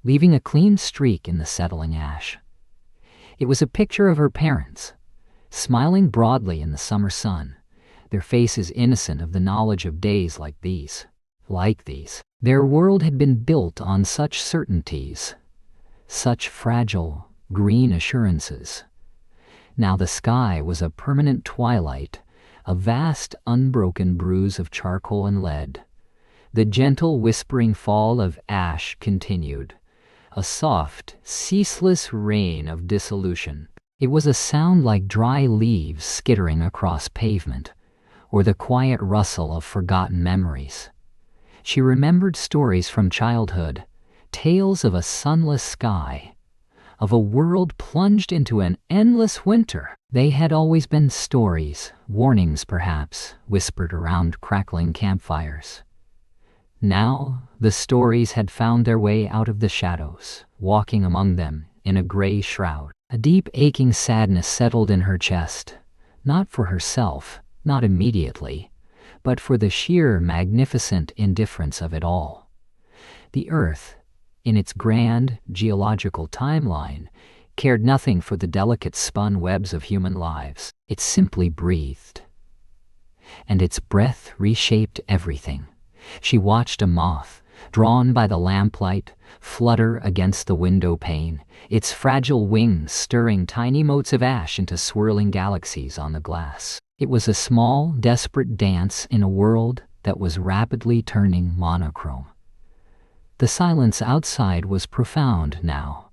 leaving a clean streak in the settling ash. It was a picture of her parents, smiling broadly in the summer sun, their faces innocent of the knowledge of days like these. Their world had been built on such certainties, such fragile, green assurances. Now the sky was a permanent twilight, a vast, unbroken bruise of charcoal and lead. The gentle, whispering fall of ash continued, a soft, ceaseless rain of dissolution. It was a sound like dry leaves skittering across pavement, or the quiet rustle of forgotten memories. She remembered stories from childhood, tales of a sunless sky, of a world plunged into an endless winter. They had always been stories, warnings perhaps, whispered around crackling campfires. Now, the stories had found their way out of the shadows, walking among them in a gray shroud. A deep aching sadness settled in her chest, not for herself, not immediately, but for the sheer magnificent indifference of it all. The earth, in its grand geological timeline, cared nothing for the delicate spun webs of human lives. It simply breathed. And its breath reshaped everything. She watched a moth, drawn by the lamplight, flutter against the window pane, its fragile wings stirring tiny motes of ash into swirling galaxies on the glass. It was a small, desperate dance in a world that was rapidly turning monochrome. The silence outside was profound now,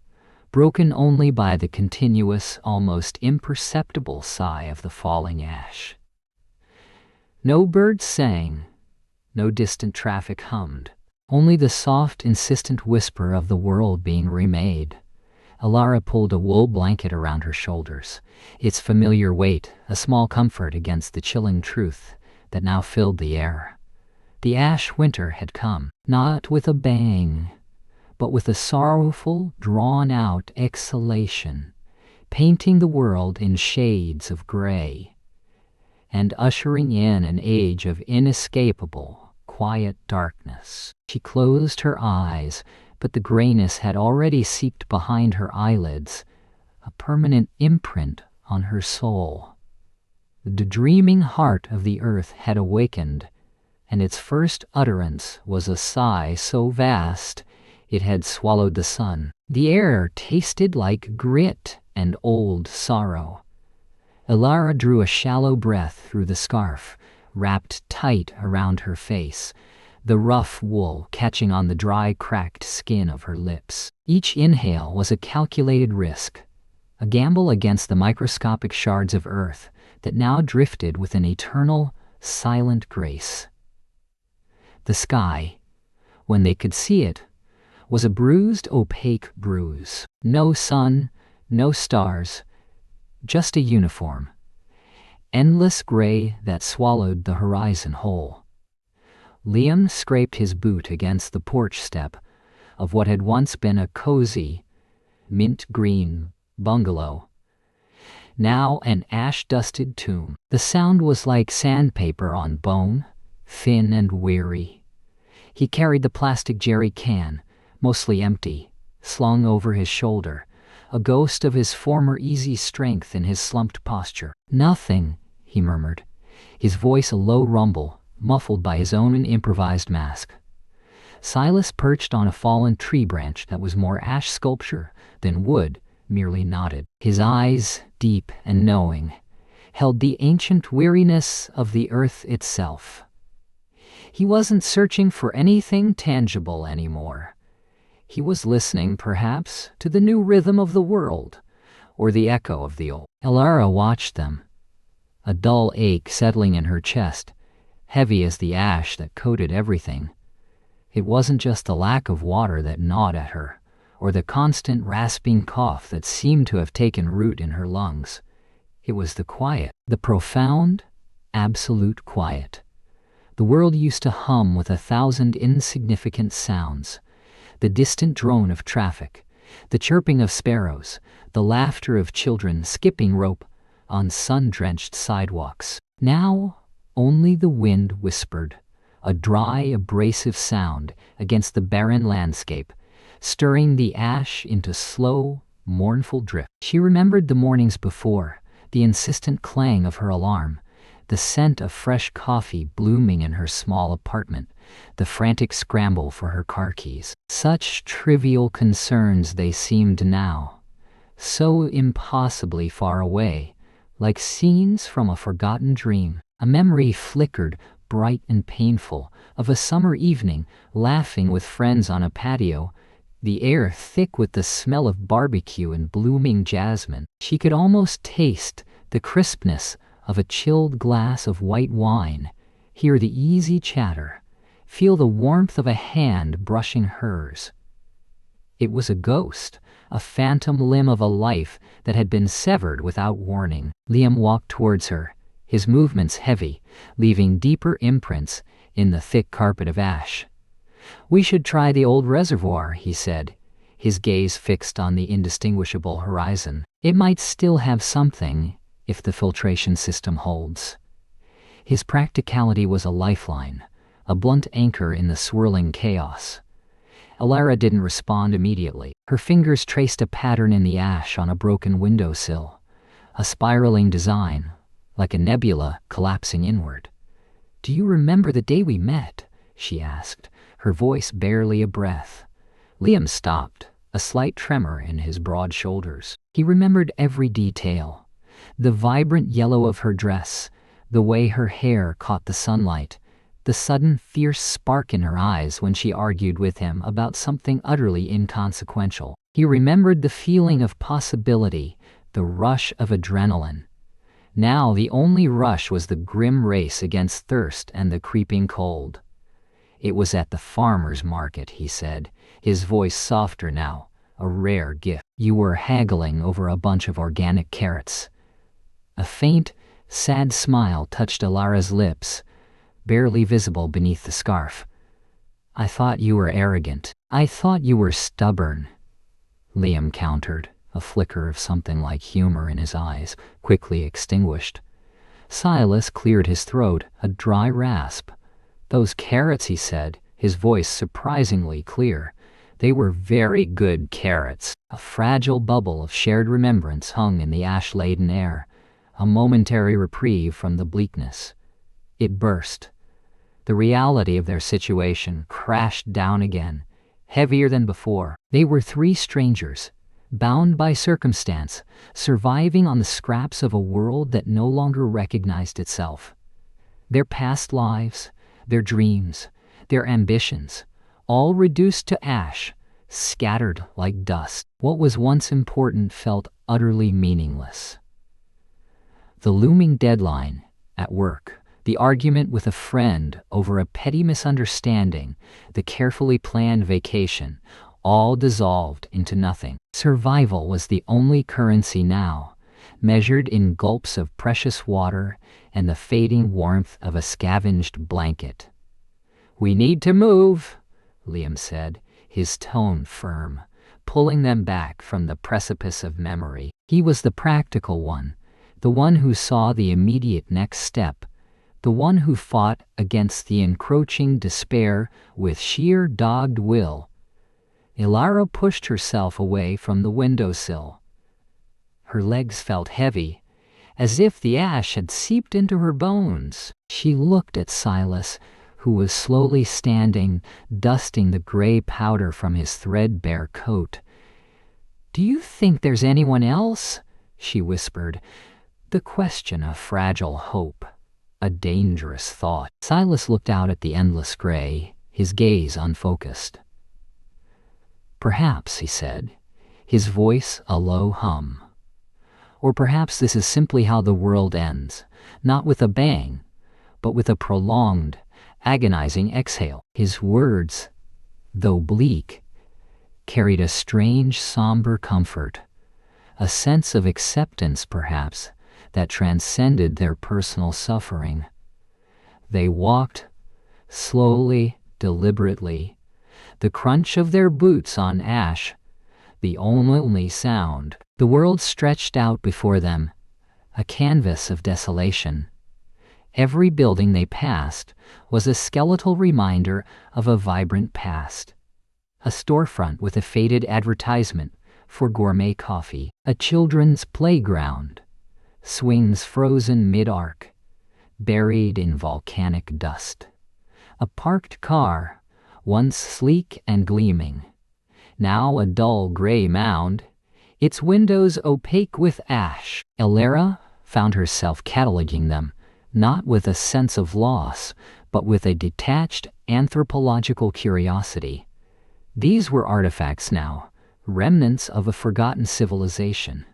broken only by the continuous, almost imperceptible sigh of the falling ash. No birds sang, no distant traffic hummed, only the soft, insistent whisper of the world being remade. Alara pulled a wool blanket around her shoulders, its familiar weight a small comfort against the chilling truth that now filled the air. The ash winter had come, not with a bang, but with a sorrowful, drawn-out exhalation, painting the world in shades of gray, and ushering in an age of inescapable, quiet darkness. She closed her eyes, but the grayness had already seeped behind her eyelids, a permanent imprint on her soul. The dreaming heart of the earth had awakened, and its first utterance was a sigh so vast it had swallowed the sun. The air tasted like grit and old sorrow. Alara drew a shallow breath through the scarf, wrapped tight around her face, the rough wool catching on the dry, cracked skin of her lips. Each inhale was a calculated risk, a gamble against the microscopic shards of earth that now drifted with an eternal, silent grace. The sky, when they could see it, was a bruised, opaque bruise. No sun, no stars, just a uniform. Endless gray that swallowed the horizon whole. Liam scraped his boot against the porch step of what had once been a cozy, mint-green bungalow, now an ash-dusted tomb. The sound was like sandpaper on bone, thin and weary. He carried the plastic jerry can, mostly empty, slung over his shoulder, a ghost of his former easy strength in his slumped posture. "Nothing," he murmured, his voice a low rumble, muffled by his own improvised mask. Silas perched on a fallen tree branch that was more ash sculpture than wood, merely nodded. His eyes, deep and knowing, held the ancient weariness of the earth itself. He wasn't searching for anything tangible anymore. He was listening, perhaps, to the new rhythm of the world, or the echo of the old. Elara watched them, a dull ache settling in her chest, heavy as the ash that coated everything. It wasn't just the lack of water that gnawed at her, or the constant rasping cough that seemed to have taken root in her lungs. It was the quiet, the profound, absolute quiet. The world used to hum with 1,000 insignificant sounds. The distant drone of traffic, the chirping of sparrows, the laughter of children skipping rope on sun-drenched sidewalks. Now, only the wind whispered, a dry, abrasive sound against the barren landscape, stirring the ash into slow, mournful drift. She remembered the mornings before, the insistent clang of her alarm, the scent of fresh coffee blooming in her small apartment, the frantic scramble for her car keys. Such trivial concerns they seemed now, so impossibly far away, like scenes from a forgotten dream. A memory flickered, bright and painful, of a summer evening, laughing with friends on a patio, the air thick with the smell of barbecue and blooming jasmine. She could almost taste the crispness of a chilled glass of white wine, hear the easy chatter, feel the warmth of a hand brushing hers. It was a ghost, a phantom limb of a life that had been severed without warning. Liam walked towards her, his movements heavy, leaving deeper imprints in the thick carpet of ash. "We should try the old reservoir," he said, his gaze fixed on the indistinguishable horizon. "It might still have something, if the filtration system holds." His practicality was a lifeline, a blunt anchor in the swirling chaos. Elara didn't respond immediately. Her fingers traced a pattern in the ash on a broken windowsill, a spiraling design, like a nebula collapsing inward. "Do you remember the day we met?" she asked, her voice barely a breath. Liam stopped, a slight tremor in his broad shoulders. He remembered every detail. The vibrant yellow of her dress, the way her hair caught the sunlight, the sudden fierce spark in her eyes when she argued with him about something utterly inconsequential. He remembered the feeling of possibility, the rush of adrenaline. Now the only rush was the grim race against thirst and the creeping cold. "It was at the farmer's market," he said, his voice softer now, a rare gift. "You were haggling over a bunch of organic carrots." A faint, sad smile touched Elara's lips, barely visible beneath the scarf. "I thought you were arrogant. I thought you were stubborn," Liam countered, a flicker of something like humor in his eyes, quickly extinguished. Silas cleared his throat, a dry rasp. "Those carrots," he said, his voice surprisingly clear. "They were very good carrots." A fragile bubble of shared remembrance hung in the ash-laden air, a momentary reprieve from the bleakness. It burst. The reality of their situation crashed down again, heavier than before. They were three strangers, bound by circumstance, surviving on the scraps of a world that no longer recognized itself. Their past lives, their dreams, their ambitions, all reduced to ash, scattered like dust. What was once important felt utterly meaningless. The looming deadline at work, the argument with a friend over a petty misunderstanding, the carefully planned vacation, all dissolved into nothing. Survival was the only currency now, measured in gulps of precious water and the fading warmth of a scavenged blanket. "We need to move," Liam said, his tone firm, pulling them back from the precipice of memory. He was the practical one, the one who saw the immediate next step, the one who fought against the encroaching despair with sheer dogged will. Ilara pushed herself away from the windowsill. Her legs felt heavy, as if the ash had seeped into her bones. She looked at Silas, who was slowly standing, dusting the gray powder from his threadbare coat. "Do you think there's anyone else?" she whispered, the question a fragile hope, a dangerous thought. Silas looked out at the endless gray, his gaze unfocused. "Perhaps," he said, his voice a low hum. "Or perhaps this is simply how the world ends, not with a bang, but with a prolonged, agonizing exhale." His words, though bleak, carried a strange, somber comfort, a sense of acceptance, perhaps, that transcended their personal suffering. They walked, slowly, deliberately, the crunch of their boots on ash, the only sound. The world stretched out before them, a canvas of desolation. Every building they passed was a skeletal reminder of a vibrant past. A storefront with a faded advertisement for gourmet coffee, a children's playground, swings frozen mid-arc, buried in volcanic dust. A parked car, once sleek and gleaming, now a dull gray mound, its windows opaque with ash. Ilara found herself cataloging them, not with a sense of loss, but with a detached anthropological curiosity. These were artifacts now, remnants of a forgotten civilization.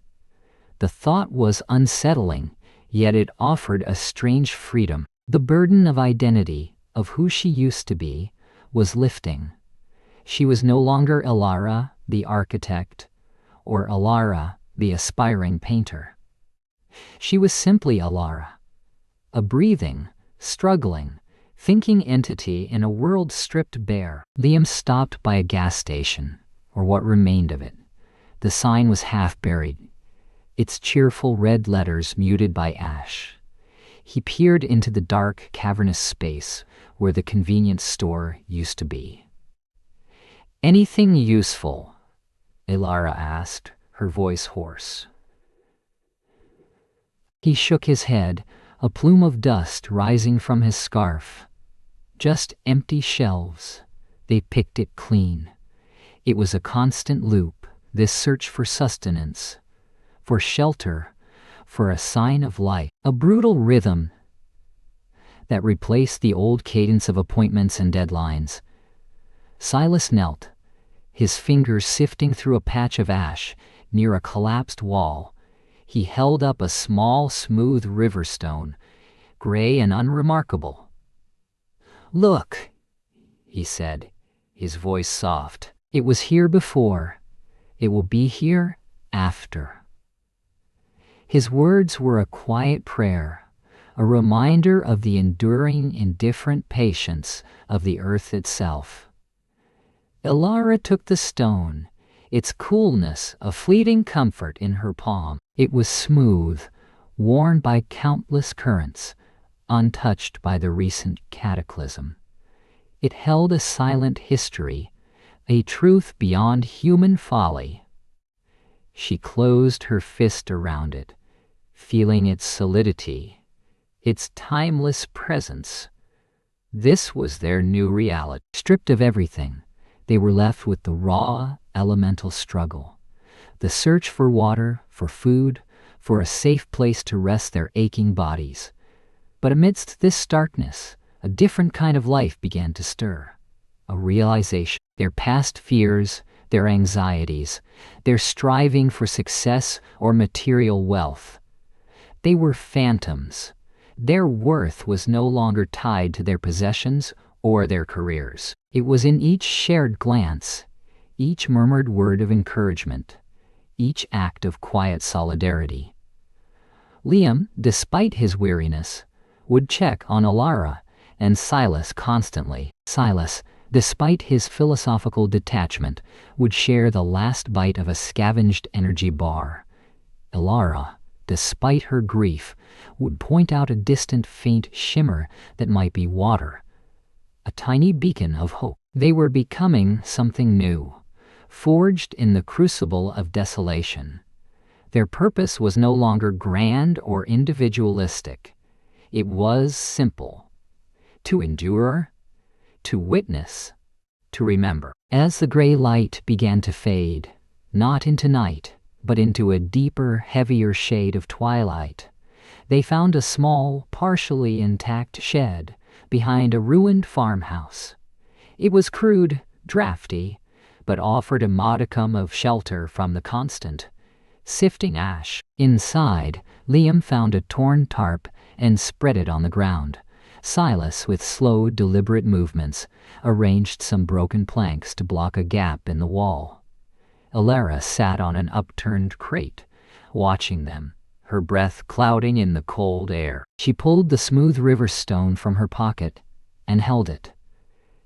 The thought was unsettling, yet it offered a strange freedom. The burden of identity, of who she used to be, was lifting. She was no longer Ilara, the architect, or Ilara, the aspiring painter. She was simply Ilara, a breathing, struggling, thinking entity in a world stripped bare. Liam stopped by a gas station, or what remained of it. The sign was half buried, its cheerful red letters muted by ash. He peered into the dark, cavernous space where the convenience store used to be. "Anything useful?" Ilara asked, her voice hoarse. He shook his head, a plume of dust rising from his scarf. "Just empty shelves." They picked it clean. It was a constant loop, this search for sustenance, for shelter, for a sign of life. A brutal rhythm that replaced the old cadence of appointments and deadlines. Silas knelt, his fingers sifting through a patch of ash near a collapsed wall. He held up a small, smooth river stone, gray and unremarkable. "Look," he said, his voice soft. "It was here before. It will be here after." His words were a quiet prayer, a reminder of the enduring, indifferent patience of the earth itself. Ilara took the stone, its coolness a fleeting comfort in her palm. It was smooth, worn by countless currents, untouched by the recent cataclysm. It held a silent history, a truth beyond human folly. She closed her fist around it, feeling its solidity, its timeless presence. This was their new reality. Stripped of everything, they were left with the raw, elemental struggle. The search for water, for food, for a safe place to rest their aching bodies. But amidst this starkness, a different kind of life began to stir. A realization. Their past fears, their anxieties, their striving for success or material wealth. They were phantoms. Their worth was no longer tied to their possessions or their careers. It was in each shared glance, each murmured word of encouragement, each act of quiet solidarity. Liam, despite his weariness, would check on Alara and Silas constantly. Silas, despite his philosophical detachment, would share the last bite of a scavenged energy bar. Alara, despite her grief, would point out a distant faint shimmer that might be water, a tiny beacon of hope. They were becoming something new, forged in the crucible of desolation. Their purpose was no longer grand or individualistic. It was simple: to endure, to witness, to remember. As the gray light began to fade, not into night, but into a deeper, heavier shade of twilight, they found a small, partially intact shed behind a ruined farmhouse. It was crude, drafty, but offered a modicum of shelter from the constant, sifting ash. Inside, Liam found a torn tarp and spread it on the ground. Silas, with slow, deliberate movements, arranged some broken planks to block a gap in the wall. Alara sat on an upturned crate, watching them, her breath clouding in the cold air. She pulled the smooth river stone from her pocket and held it.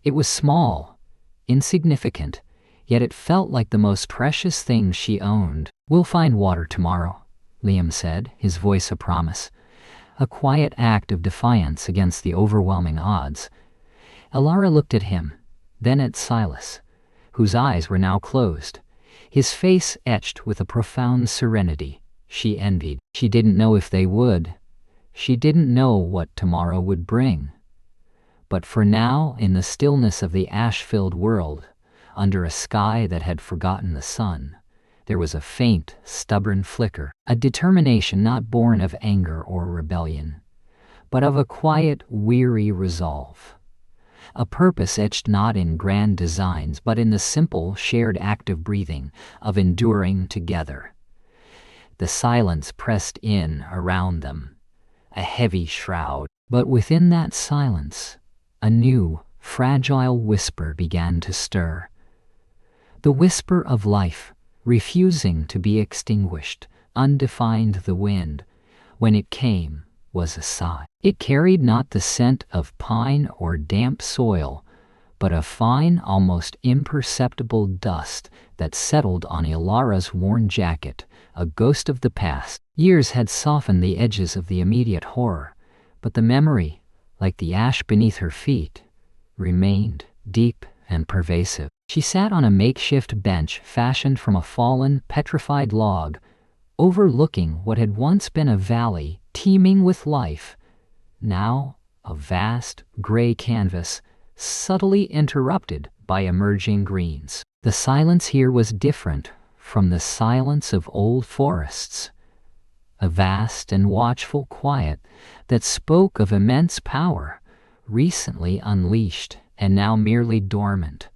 It was small, insignificant, yet it felt like the most precious thing she owned. "We'll find water tomorrow," Liam said, his voice a promise, a quiet act of defiance against the overwhelming odds. Alara looked at him, then at Silas, whose eyes were now closed, his face etched with a profound serenity. She envied. She didn't know if they would. She didn't know what tomorrow would bring. But for now, in the stillness of the ash-filled world, under a sky that had forgotten the sun, there was a faint, stubborn flicker, a determination not born of anger or rebellion, but of a quiet, weary resolve. A purpose etched not in grand designs, but in the simple, shared act of breathing, of enduring together. The silence pressed in around them, a heavy shroud. But within that silence, a new, fragile whisper began to stir. The whisper of life, refusing to be extinguished, undefined. The wind, when it came, was a sigh. It carried not the scent of pine or damp soil, but a fine, almost imperceptible dust that settled on Alara's worn jacket, a ghost of the past. Years had softened the edges of the immediate horror, but the memory, like the ash beneath her feet, remained deep and pervasive. She sat on a makeshift bench fashioned from a fallen, petrified log, overlooking what had once been a valley teeming with life, now a vast, gray canvas, subtly interrupted by emerging greens. The silence here was different from the silence of old forests, a vast and watchful quiet that spoke of immense power, recently unleashed and now merely dormant.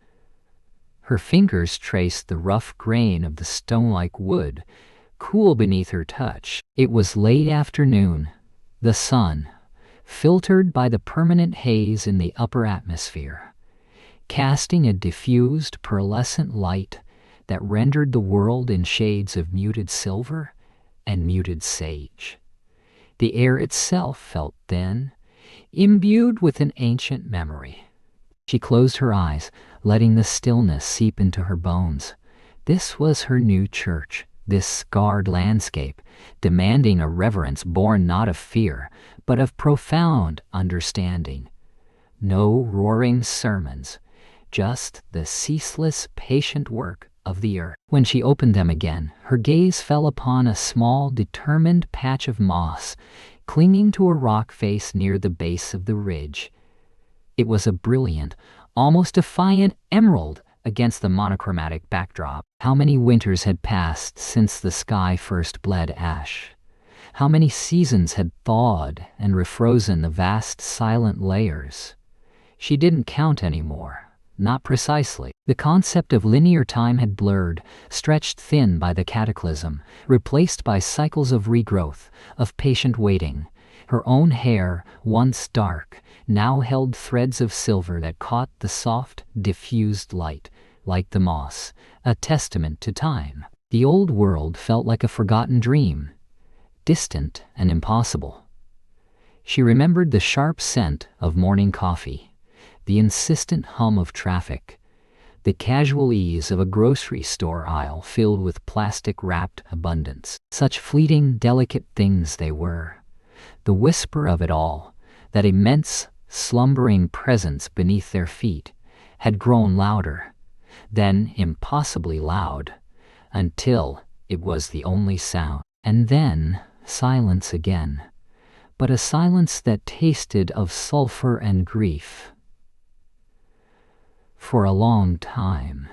Her fingers traced the rough grain of the stone-like wood, cool beneath her touch. It was late afternoon. The sun, filtered by the permanent haze in the upper atmosphere, casting a diffused, pearlescent light that rendered the world in shades of muted silver and muted sage. The air itself felt thin, imbued with an ancient memory. She closed her eyes, letting the stillness seep into her bones. This was her new church, this scarred landscape, demanding a reverence born not of fear, but of profound understanding. No roaring sermons, just the ceaseless, patient work of the earth. When she opened them again, her gaze fell upon a small, determined patch of moss clinging to a rock face near the base of the ridge. It was a brilliant, almost defiant emerald against the monochromatic backdrop. How many winters had passed since the sky first bled ash? How many seasons had thawed and refrozen the vast silent layers? She didn't count anymore. Not precisely. The concept of linear time had blurred, stretched thin by the cataclysm, replaced by cycles of regrowth, of patient waiting. Her own hair, once dark, now held threads of silver that caught the soft, diffused light, like the moss, a testament to time. The old world felt like a forgotten dream, distant and impossible. She remembered the sharp scent of morning coffee, the insistent hum of traffic, the casual ease of a grocery store aisle filled with plastic-wrapped abundance. Such fleeting, delicate things they were. The whisper of it all, that immense, slumbering presence beneath their feet, had grown louder, then impossibly loud, until it was the only sound. And then silence again, but a silence that tasted of sulfur and grief. For a long time,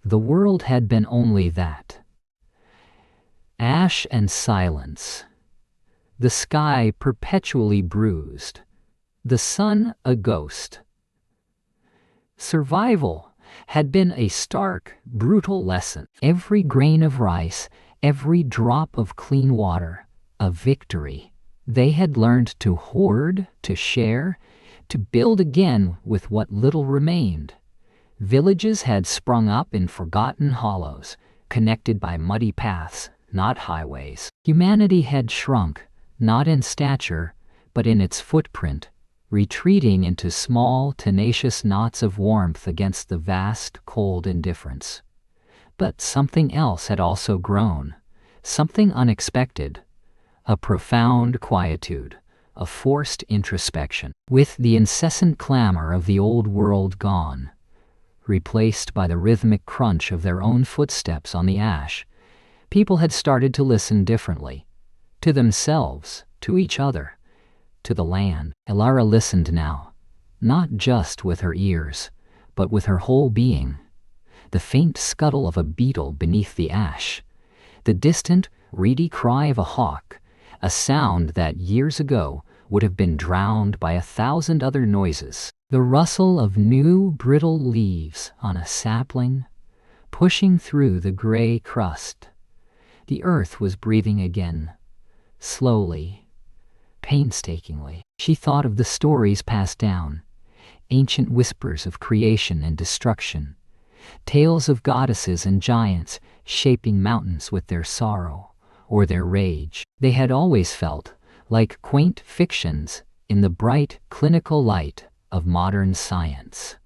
the world had been only that. Ash and silence. The sky perpetually bruised. The sun a ghost. Survival had been a stark, brutal lesson. Every grain of rice, every drop of clean water, a victory. They had learned to hoard, to share, to build again with what little remained. Villages had sprung up in forgotten hollows, connected by muddy paths, not highways. Humanity had shrunk, not in stature, but in its footprint, retreating into small, tenacious knots of warmth against the vast, cold indifference. But something else had also grown, something unexpected, a profound quietude, a forced introspection. With the incessant clamor of the old world gone, replaced by the rhythmic crunch of their own footsteps on the ash, people had started to listen differently. To themselves, to each other, to the land. Elara listened now, not just with her ears, but with her whole being. The faint scuttle of a beetle beneath the ash, the distant, reedy cry of a hawk, a sound that years ago would have been drowned by 1,000 other noises. The rustle of new, brittle leaves on a sapling, pushing through the gray crust. The earth was breathing again, slowly, painstakingly. She thought of the stories passed down, ancient whispers of creation and destruction, tales of goddesses and giants shaping mountains with their sorrow or their rage. They had always felt like quaint fictions in the bright, clinical light of modern science.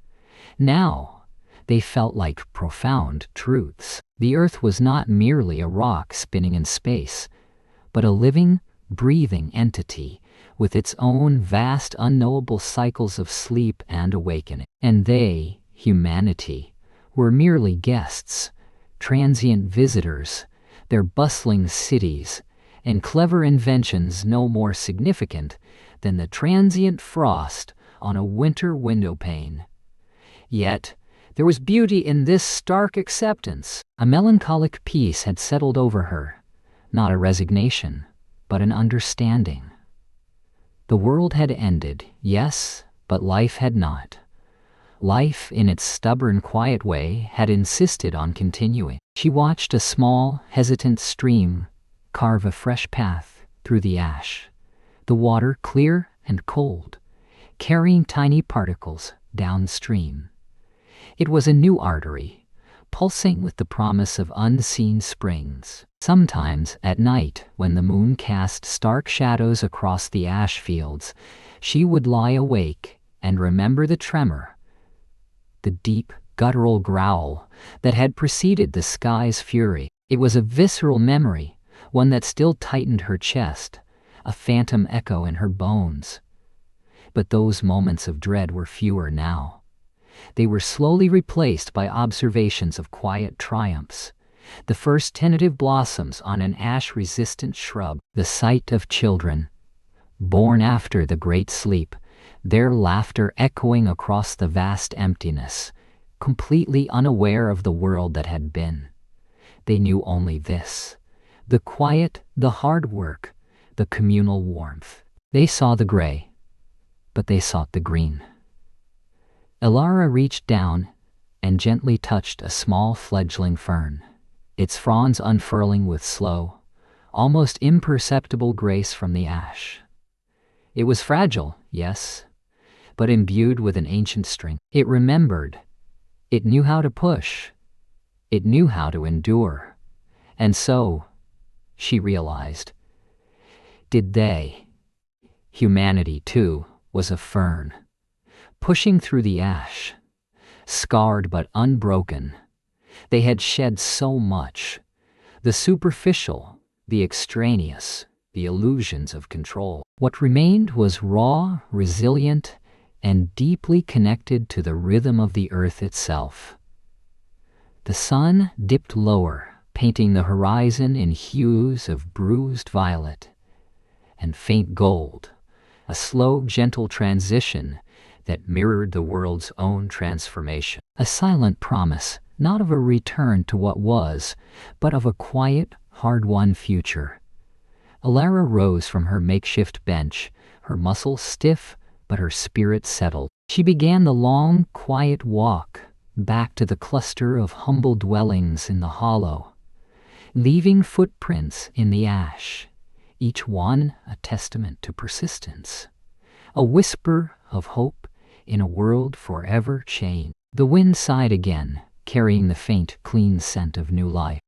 Now, they felt like profound truths. The earth was not merely a rock spinning in space, but a living, breathing entity with its own vast, unknowable cycles of sleep and awakening. And they, humanity, were merely guests, transient visitors, their bustling cities and clever inventions no more significant than the transient frost on a winter windowpane. Yet, there was beauty in this stark acceptance. A melancholic peace had settled over her, not a resignation, but an understanding. The world had ended, yes, but life had not. Life, in its stubborn, quiet way, had insisted on continuing. She watched a small, hesitant stream carve a fresh path through the ash, the water clear and cold, carrying tiny particles downstream. It was a new artery, pulsing with the promise of unseen springs. Sometimes, at night, when the moon cast stark shadows across the ash fields, she would lie awake and remember the tremor, the deep, guttural growl that had preceded the sky's fury. It was a visceral memory, one that still tightened her chest, a phantom echo in her bones. But those moments of dread were fewer now. They were slowly replaced by observations of quiet triumphs, the first tentative blossoms on an ash-resistant shrub, the sight of children, born after the great sleep, their laughter echoing across the vast emptiness, completely unaware of the world that had been. They knew only this: the quiet, the hard work, the communal warmth. They saw the gray, but they sought the green. Elara reached down and gently touched a small fledgling fern, its fronds unfurling with slow, almost imperceptible grace from the ash. It was fragile, yes, but imbued with an ancient strength. It remembered, It knew how to push. It knew how to endure. And so, she realized, did they. Humanity, too, was a fern, pushing through the ash, scarred but unbroken. They had shed so much, the superficial, the extraneous, the illusions of control. What remained was raw, resilient, and deeply connected to the rhythm of the earth itself. The sun dipped lower, painting the horizon in hues of bruised violet and faint gold, a slow, gentle transition that mirrored the world's own transformation. A silent promise, not of a return to what was, but of a quiet, hard-won future. Alara rose from her makeshift bench, her muscles stiff, but her spirit settled. She began the long, quiet walk back to the cluster of humble dwellings in the hollow, leaving footprints in the ash, each one a testament to persistence, a whisper of hope in a world forever changed. The wind sighed again, carrying the faint, clean scent of new life.